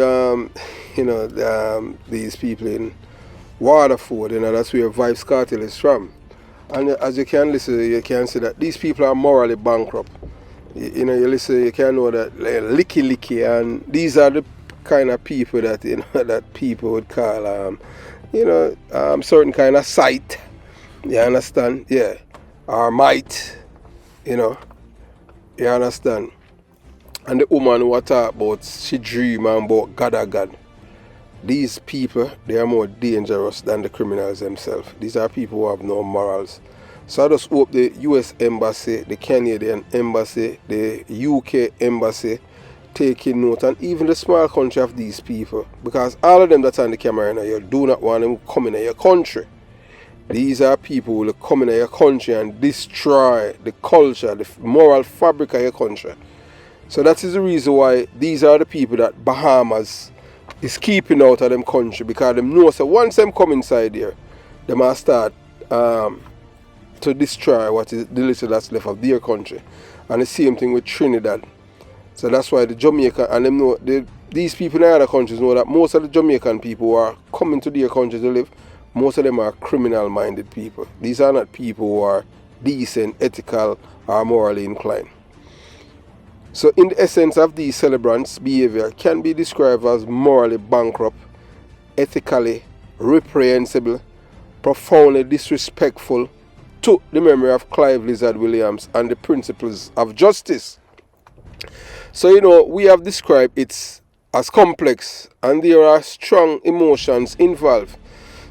these people in Waterford, you know, that's where Vybz Kartel is from. And as you can listen, you can see that these people are morally bankrupt. You know, you listen, you can know that licky, and these are the kind of people that, you know, that people would call, certain kind of sight. You understand? Yeah. Or might, you know. You understand? And the woman who I talk about, she dream about God. These people, they are more dangerous than the criminals themselves. These are people who have no morals. So I just hope the US Embassy, the Canadian Embassy, the UK Embassy taking note, and even the small country of these people, because all of them that's on the camera now, you do not want them coming in your country. These are people who will come in your country and destroy the culture, the moral fabric of your country. So that is the reason why these are the people that Bahamas is keeping out of them country, because them know so once them come inside here, they must start to destroy what is the little that's left of their country. And the same thing with Trinidad. So that's why the Jamaican and them know these people in other countries know that most of the Jamaican people who are coming to their country to live, most of them are criminal minded people. These are not people who are decent, ethical or morally inclined. So in the essence of these celebrants' behavior can be described as morally bankrupt, ethically reprehensible, profoundly disrespectful to the memory of Clive Lizard Williams and the principles of justice. So we have described it as complex and there are strong emotions involved.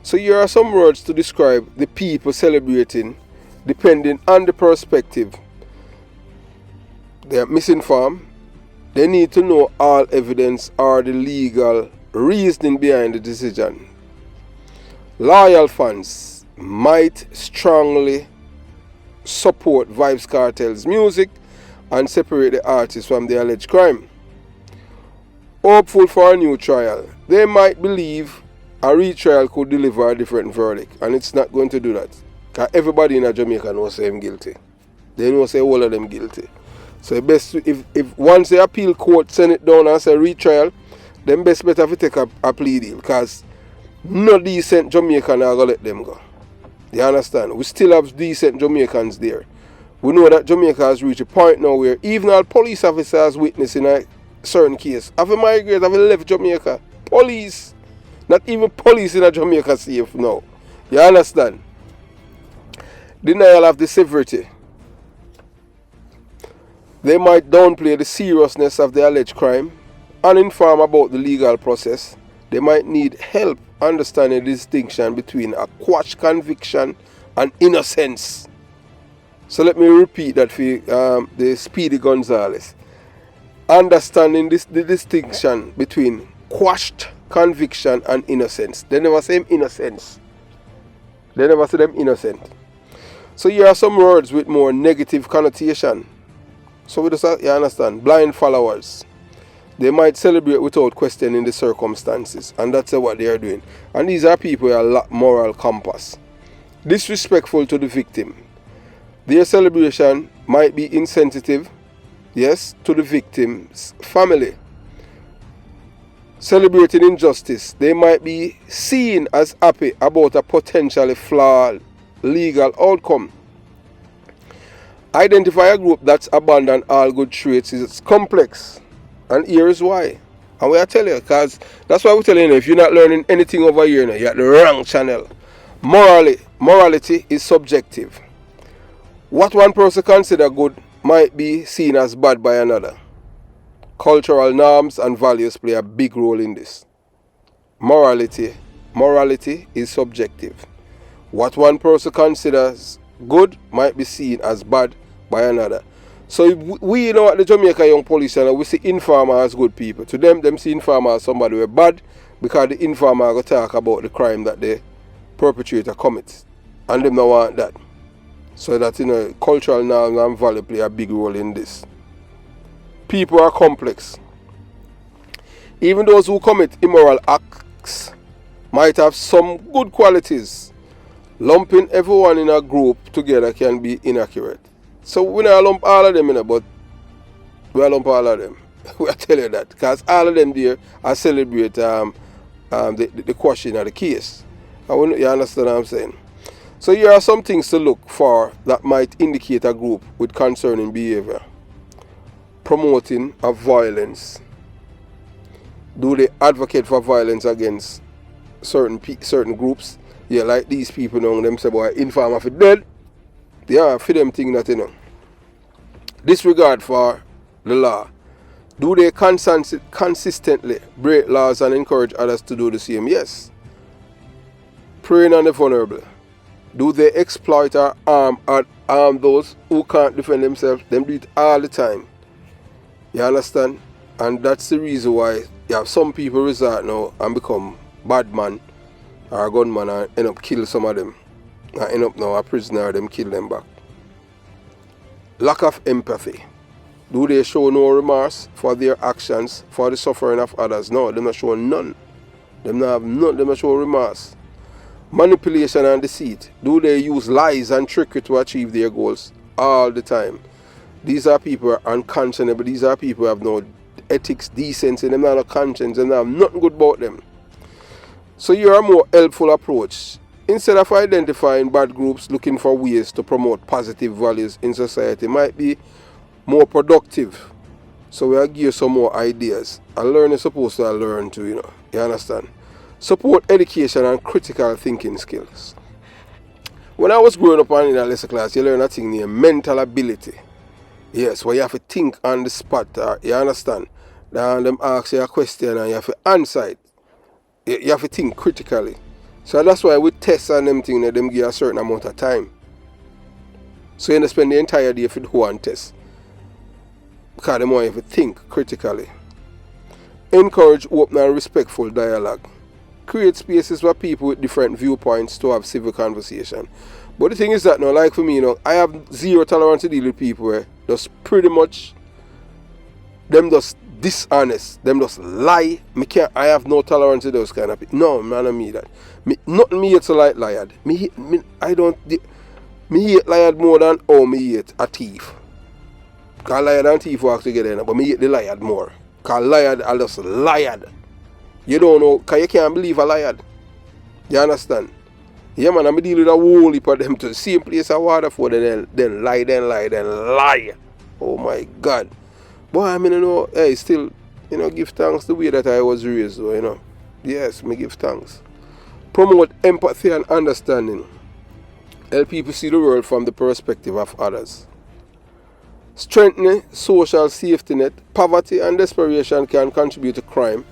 So here are some words to describe the people celebrating depending on the perspective. They are misinformed. They need to know all evidence or the legal reasoning behind the decision. Loyal fans might strongly support Vybz Kartel's music and separate the artist from the alleged crime. Hopeful for a new trial. They might believe a retrial could deliver a different verdict, and it's not going to do that. Because everybody in Jamaica knows say him guilty. They know say all of them guilty. So best if once the appeal court send it down and say retrial, then best better if you take a plea deal, because no decent Jamaican are going to let them go. You understand? We still have decent Jamaicans there. We know that Jamaica has reached a point now where even our police officers witnessing a certain case have migrated, have left Jamaica. Police, not even police in Jamaica safe now. You understand? Denial of the severity. They might downplay the seriousness of the alleged crime, uninformed about the legal process. They might need help understanding the distinction between a quashed conviction and innocence. So let me repeat that for the Speedy Gonzales. Understanding the distinction between quashed conviction and innocence. They never say innocence. They never say them innocent. So here are some words with more negative connotation. So we just, you understand, blind followers. They might celebrate without questioning the circumstances, and that's what they are doing. And these are people who lack moral compass. Disrespectful to the victim. Their celebration might be insensitive, yes, to the victim's family. Celebrating injustice. They might be seen as happy about a potentially flawed legal outcome. Identify a group that's abandoned all good traits is complex. And here is why. And we are telling you, because that's why we're telling you, if you're not learning anything over here now, you're at the wrong channel. Morality is subjective. What one person considers good might be seen as bad by another. Cultural norms and values play a big role in this. Morality is subjective. What one person considers good might be seen as bad by another. So we know at the Jamaica Young Police Channel, we see informer as good people. To them see informer as somebody who are bad, because the informer will talk about the crime that the perpetrator commits. And them don't want that. So that cultural norms and value play a big role in this. People are complex. Even those who commit immoral acts might have some good qualities. Lumping everyone in a group together can be inaccurate. So we don't lump all of them but we lump all of them. We are telling you that. Because all of them there are celebrate the question of the case. You understand what I'm saying? So here are some things to look for that might indicate a group with concerning behavior. Promoting of violence. Do they advocate for violence against certain groups? Yeah, like these people know them say, boy, informer for dead. Yeah, for them thing that Disregard for the law. Do they consistently break laws and encourage others to do the same? Yes. Preying on the vulnerable. Do they exploit or harm those who can't defend themselves? Them do it all the time. You understand? And that's the reason why you have some people resort now and become bad man or gunman and end up kill some of them. And end up now a prisoner, them kill them back. Lack of empathy. Do they show no remorse for their actions, for the suffering of others? No, them not show none. Them not have none, them not show remorse. Manipulation and deceit. Do they use lies and trickery to achieve their goals? All the time. These are people who are unconscionable. These are people who have no ethics, decency, them not no conscience, and have nothing good about them. So you're a more helpful approach. Instead of identifying bad groups, looking for ways to promote positive values in society might be more productive. So we'll give you some more ideas. A learner is supposed to learn too, you understand? Support education and critical thinking skills. When I was growing up in a lesson class, you learn a thing named mental ability. Yes, where you have to think on the spot, you understand? Then them ask you a question and you have to answer it. You have to think critically. So that's why with tests and them things, them give a certain amount of time. So you spend the entire day for do one test. Because them want you to think critically. Encourage open and respectful dialogue. Create spaces for people with different viewpoints to have civil conversation. But the thing is that now, like for me, I have zero tolerance to deal with people where just pretty much them just dishonest, them just lie. I have no tolerance to those kind of people. No, man, I mean that. Nothing me hate to like liar. Me hate liar more than me hate a thief. Because liar and thief work together, but me hate the liar more. Because liar are just liar. You don't know, because you can't believe a liar. You understand? Yeah, man, I'm dealing with a whole heap of them to the same place at Waterford and then lie. Oh my God. Boy, I mean, hey, still, give thanks the way that I was raised, though, Yes, me give thanks. Promote empathy and understanding. Help people see the world from the perspective of others. Strengthening social safety net. Poverty and desperation can contribute to crime.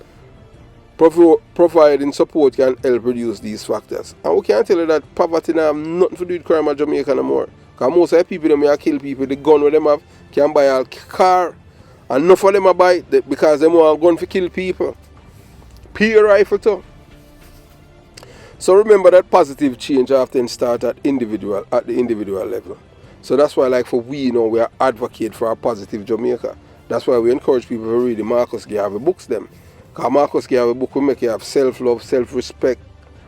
Providing support can help reduce these factors. And we can't tell you that poverty now have nothing to do with crime at Jamaica no more. Because most of the people that kill people, the gun with them have, can buy a car. And enough of them are buy because they want a gun to kill people. Peer rifle too. So remember that positive change often starts at the individual level. So that's why, like for we are advocate for a positive Jamaica. That's why we encourage people to read the Marcus Garvey books them. Because Marcus Garvey book will make you have self-love, self-respect,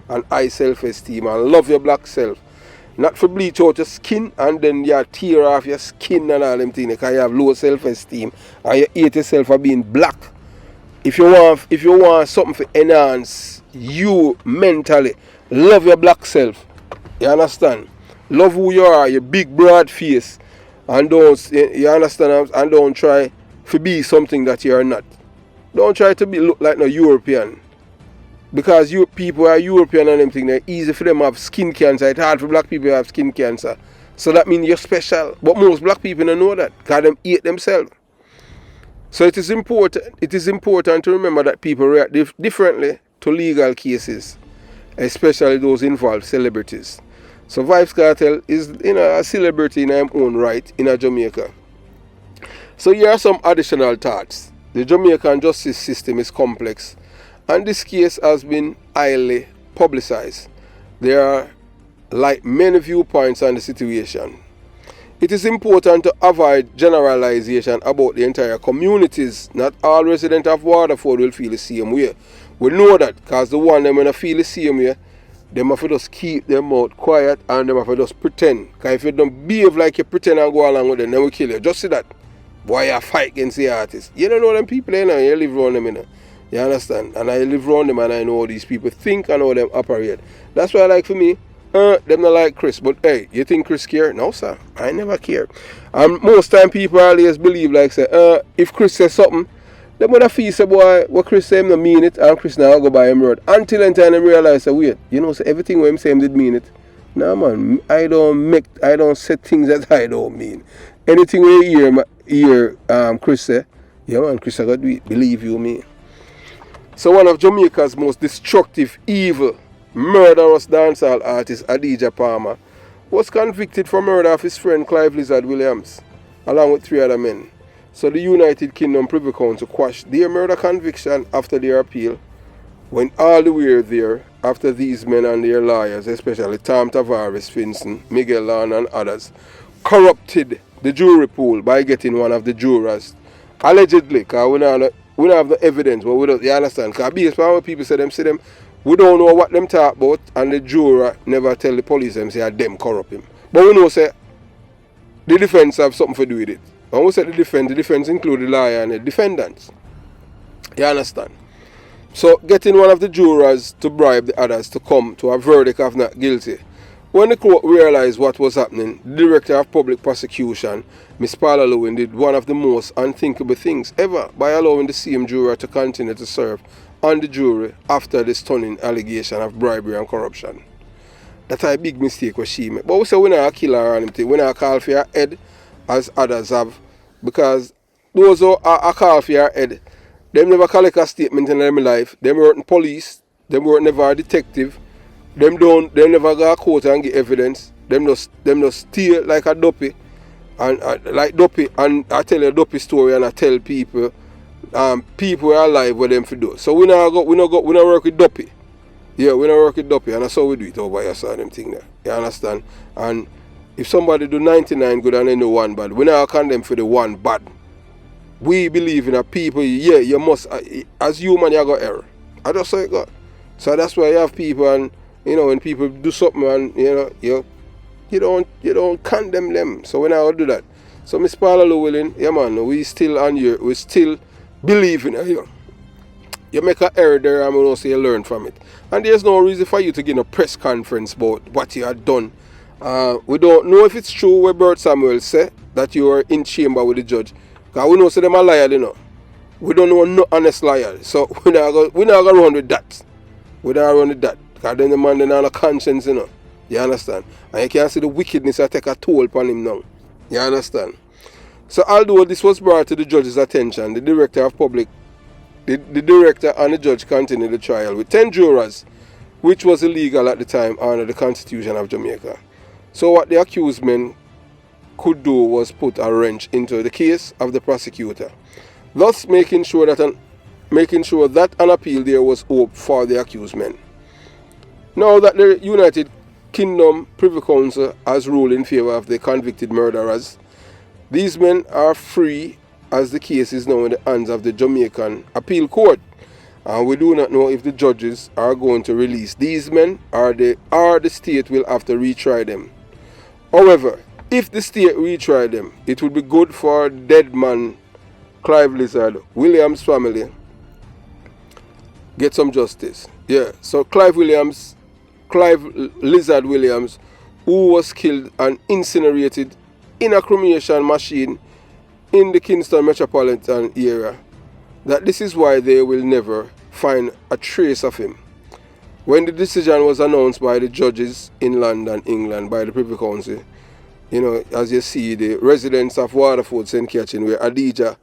and high self-esteem, and love your black self. Not for bleach out your skin and then you tear off your skin and all them things because you have low self-esteem and you hate yourself for being black. If you want something to enhance you mentally, love your black self. You understand? Love who you are, your big broad face, and you understand, and don't try to be something that you are not. Don't try to look like no European. Because people are European and everything, they're easy for them to have skin cancer. It's hard for black people to have skin cancer. So that means you're special. But most black people don't know that because they hate themselves. So it is important to remember that people react differently to legal cases, especially those involved celebrities. So Vybz Kartel is a celebrity in her own right in Jamaica. So here are some additional thoughts. The Jamaican justice system is complex, and this case has been highly publicized. There are many viewpoints on the situation. It is important to avoid generalization about the entire communities. Not all residents of Waterford will feel the same way. We know that because the one them when feel the same way, they have to just keep their mouth quiet and they have to just pretend. Because if you don't behave like you pretend and go along with them, then we kill you. Just see that. Boy, you fight against the artists. You don't know them people, you live around them, You understand? And I live around them and I know how these people think and how them operate. That's why, like for me, them not like Chris. But hey, you think Chris care? No, sir. I never care. And most time people always believe like say, if Chris says something, they would have feel say, boy, what Chris say him not mean it, and Chris now go by him word. Until then time they realize say, wait, so everything what him say him did mean it. No man, I don't say things that I don't mean. Anything we hear Chris say, yeah man, Chris I got to do it, believe you me. So one of Jamaica's most destructive, evil, murderous dancehall artist, Adidja Palmer, was convicted for murder of his friend Clive Lizard Williams, along with 3 other men. So the United Kingdom Privy Council quashed their murder conviction after their appeal, went all the way there after these men and their lawyers, especially Tom Tavares, Vincent, Miguel Lan and others, corrupted the jury pool by getting one of the jurors. Allegedly, because we don't have the evidence, but we don't, you understand? Because based on what people say them, we don't know what them talk about, and the juror never tell the police them say them corrupt him. But we know say the defense have something to do with it. When we say the defense include the lawyer and the defendants. You understand? So getting one of the jurors to bribe the others to come to a verdict of not guilty. When the court realized what was happening, the Director of Public Prosecution, Ms. Paula Lewin, did one of the most unthinkable things ever by allowing the same juror to continue to serve on the jury after the stunning allegation of bribery and corruption. That's a big mistake what she made. But we say we not kill her or anything. We not call for your head as others have. Because those who are call for your head, them never collect a statement in their life. Them work in police. Them work never a detective. Them never go to court and get evidence. Them just steal like a dopey. And like dopey. And I tell a dopey story and I tell people people are alive with them for do. So we not work with dopey. Yeah, we don't work with dopey, and that's how we do it over here, so them thing there. You understand? And if somebody do 99 good and they do one bad, we not condemn for the one bad. We believe in a people, yeah, you must, as human, you got error. I just say it got. So that's why you have people, and when people do something, and you don't condemn them. So we not do that. So Miss Paula Lewin, yeah man, we still on here, we still believe in her. You make an error there and we don't say you learn from it. And there's no reason for you to give a press conference about what you had done. We don't know if it's true what Bert Samuel said, that you were in chamber with the judge. Because we know them are liar, We don't know no honest liar. So we're not going to run with that. We're not run with that. Because then the man then have a conscience, You understand? And you can see the wickedness that take a toll upon him now. You understand? So although this was brought to the judge's attention, the Director of Public The director and the judge continued the trial with 10 jurors, which was illegal at the time under the Constitution of Jamaica. So what the accused men could do was put a wrench into the case of the prosecutor, thus making sure that an appeal there was hope for the accused men. Now that the United Kingdom Privy Council has ruled in favor of the convicted murderers, these men are free, as the case is now in the hands of the Jamaican Appeal Court. And we do not know if the judges are going to release these men or the state will have to retry them. However, if the state retry them, it would be good for dead man Clive Lizard Williams' family get some justice. Yeah, so Clive Lizard Williams, who was killed and incinerated in a cremation machine in the Kingston metropolitan area, that this is why they will never find a trace of him. When the decision was announced by the judges in London, England, by the Privy Council, as you see, the residents of Waterford, St. Catherine, where Adija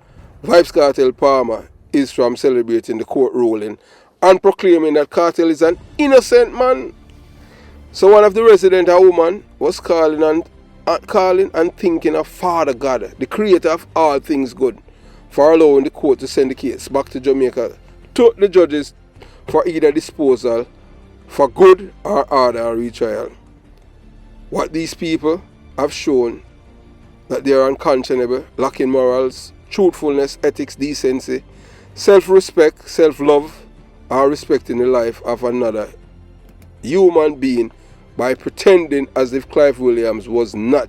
Vybz Kartel Palmer is from, celebrating the court ruling and proclaiming that Kartel is an innocent man. So one of the residents, a woman, was calling and thinking of Father God, the creator of all things good, for allowing the court to send the case back to Jamaica to the judges for either disposal for good or order retrial. What these people have shown, that they are unconscionable, lacking morals, truthfulness, ethics, decency, self-respect, self-love, or respecting the life of another human being, by pretending as if Clive Williams was not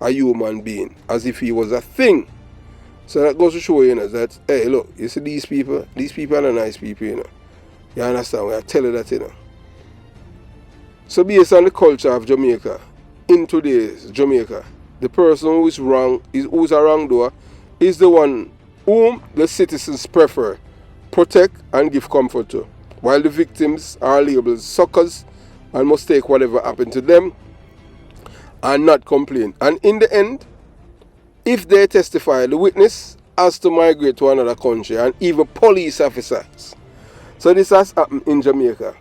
a human being, as if he was a thing. So that goes to show you, that, hey, look, you see these people are the nice people, You understand? We are telling that, So based on the culture of Jamaica, in today's Jamaica, the person who is wrong, who's a wrongdoer, is the one whom the citizens prefer, protect and give comfort to, while the victims are labeled suckers and must take whatever happened to them and not complain. And in the end, if they testify, the witness has to migrate to another country, and even police officers. So this has happened in Jamaica.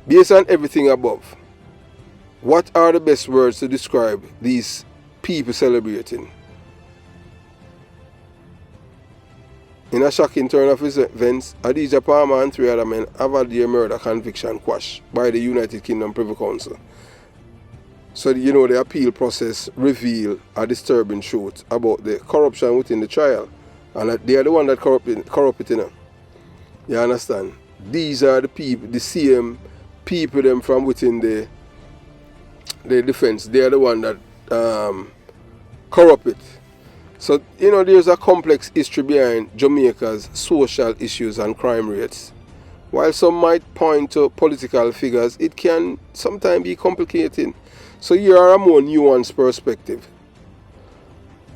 Based on everything above, what are the best words to describe these people celebrating? In a shocking turn of events, Adija Palmer and 3 other men have had their murder conviction quashed by the United Kingdom Privy Council. So, you know, the appeal process revealed a disturbing truth about the corruption within the trial. And that they are the one that corrupt it, you know. You understand? These are the people, the same people them from within the defense. They are the one that corrupt it. So, you know, there's a complex history behind Jamaica's social issues and crime rates. While some might point to political figures, it can sometimes be complicating. So here are a more nuanced perspective.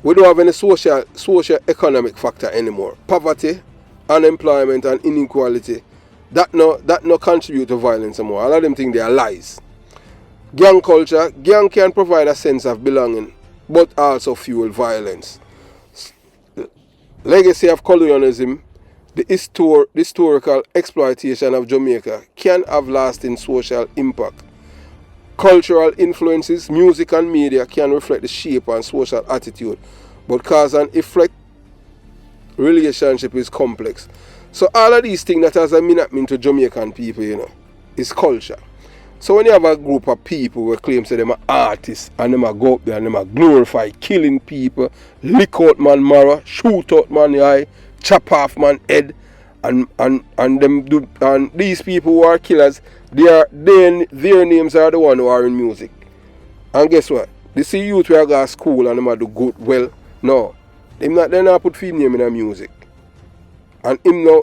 We don't have any socio-economic factor anymore. Poverty, unemployment and inequality, that no contribute to violence anymore. All of them think they are lies. Gang culture, gang can provide a sense of belonging, but also fuel violence. Legacy of colonialism, the historical exploitation of Jamaica can have lasting social impact. Cultural influences, music and media can reflect the shape and social attitude, but cause and effect relationship is complex. So all of these things that has a meaning to Jamaican people, you know, is culture. So when you have a group of people who claim that they're artists and them go up there and them glorify killing people, lick out man marrow, shoot out man eye, chop off man head, and these people who are killers, their names are the one who are in music. And guess what? They see youth who go to school and them do good well. No. They're not put film name in the music. And him now,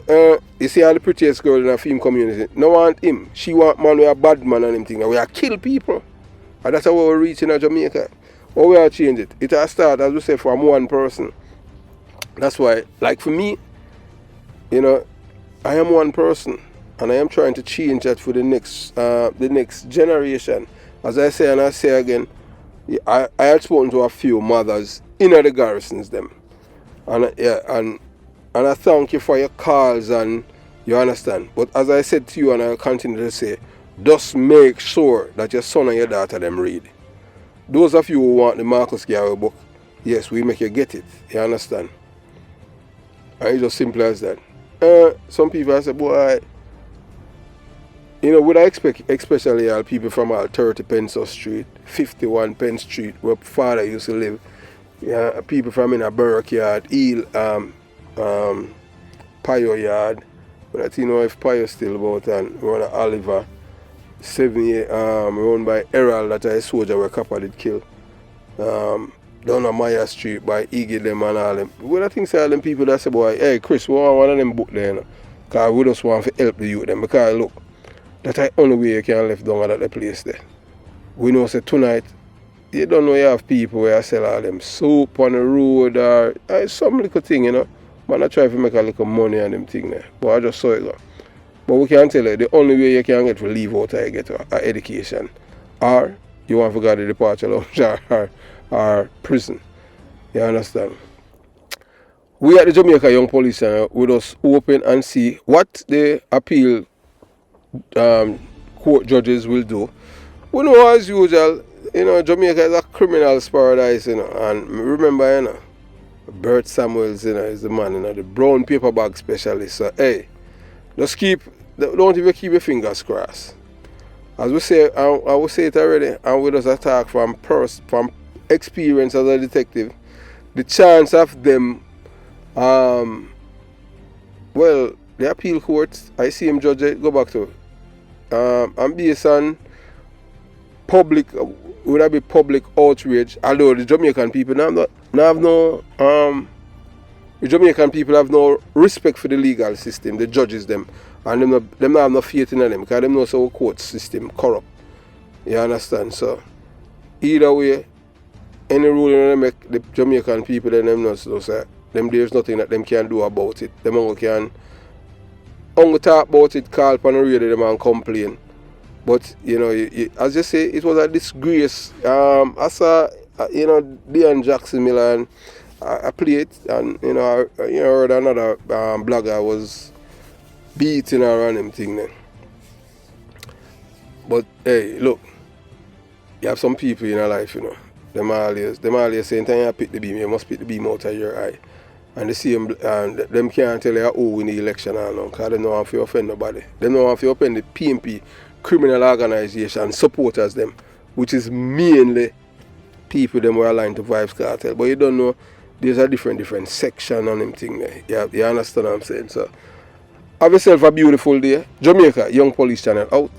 you see all the prettiest girl in the film community, no want him. She want man with a bad man and them thing. We are kill people. And that's how we reach in Jamaica. Or we are change it. It has started, as we say, from one person. That's why, like for me, you know, I am one person. And I am trying to change that for the next generation. As I say and I say again, I had spoken to a few mothers in the garrisons them. And I thank you for your calls and you understand. But as I said to you and I'll continue to say, just make sure that your son and your daughter them read. Those of you who want the Marcus Garvey book, yes, we make you get it. You understand? And it's just simple as that. Some people I say, boy, you know, would I expect, especially all people from 30 Pensor Street, 51 Penn Street, where father used to live, yeah, people from in a Burke Yard, Eel, Pio Yard, but I think know if Pio still about and run Oliver, 7 year, run by Errol, that a soldier where Kappa did kill. Down on Maya Street by Iggy them and all them. Well, I think say all them people that say, boy, hey Chris, we want one of them book there, you know, because we just want to help the youth them, because look, that's the only way you can left down at the place there. We know say tonight, you don't know you have people where I sell all them soap on the road or some little thing, you know. Man, I try to make a little money on them thing there. But I just saw it go. But we can tell you, the only way you can get to leave out is get an education. Or you want to go to the departure lounge or prison. You understand? We at the Jamaica Young Police Center, we just open and see what the appeal court judges will do. We know as usual, you know, Jamaica is a criminal's paradise, you know, and remember, you know, Bert Samuels, you know, is the man, you know, the brown paper bag specialist. So hey, just don't even keep your fingers crossed. As we say, I will say it already, and we just attack from experience as a detective. The chance of them, well, the appeal courts, I see him judge it, go back to and based on public, would that be public outrage? Although the Jamaican people the Jamaican people have no respect for the legal system, the judges them, and them not have no faith in them, because them know so our court system corrupt. You understand? So either way, any ruling they make the Jamaican people, then them not so say them there's nothing that them can do about it. Them only can talk about it, call upon the radio them and complain. But you know, as you say, it was a disgrace. I saw, you know, Dean Jackson Miller, and I played it, and you know, I heard another blogger was beating her on them thing then. But hey, look, you have some people in your life, you know. Them always saying, "Time you pick the beam, you must pick the beam out of your eye." And the same, them can't tell you who win the election or not, because they don't want to offend nobody. They don't want to offend the PMP criminal organization supporters them. which is mainly people them were aligned to Vybz Kartel. But you don't know, there's a different section on them thing there. You understand what I'm saying? So have yourself a beautiful day. Jamaica, Young Police Channel out.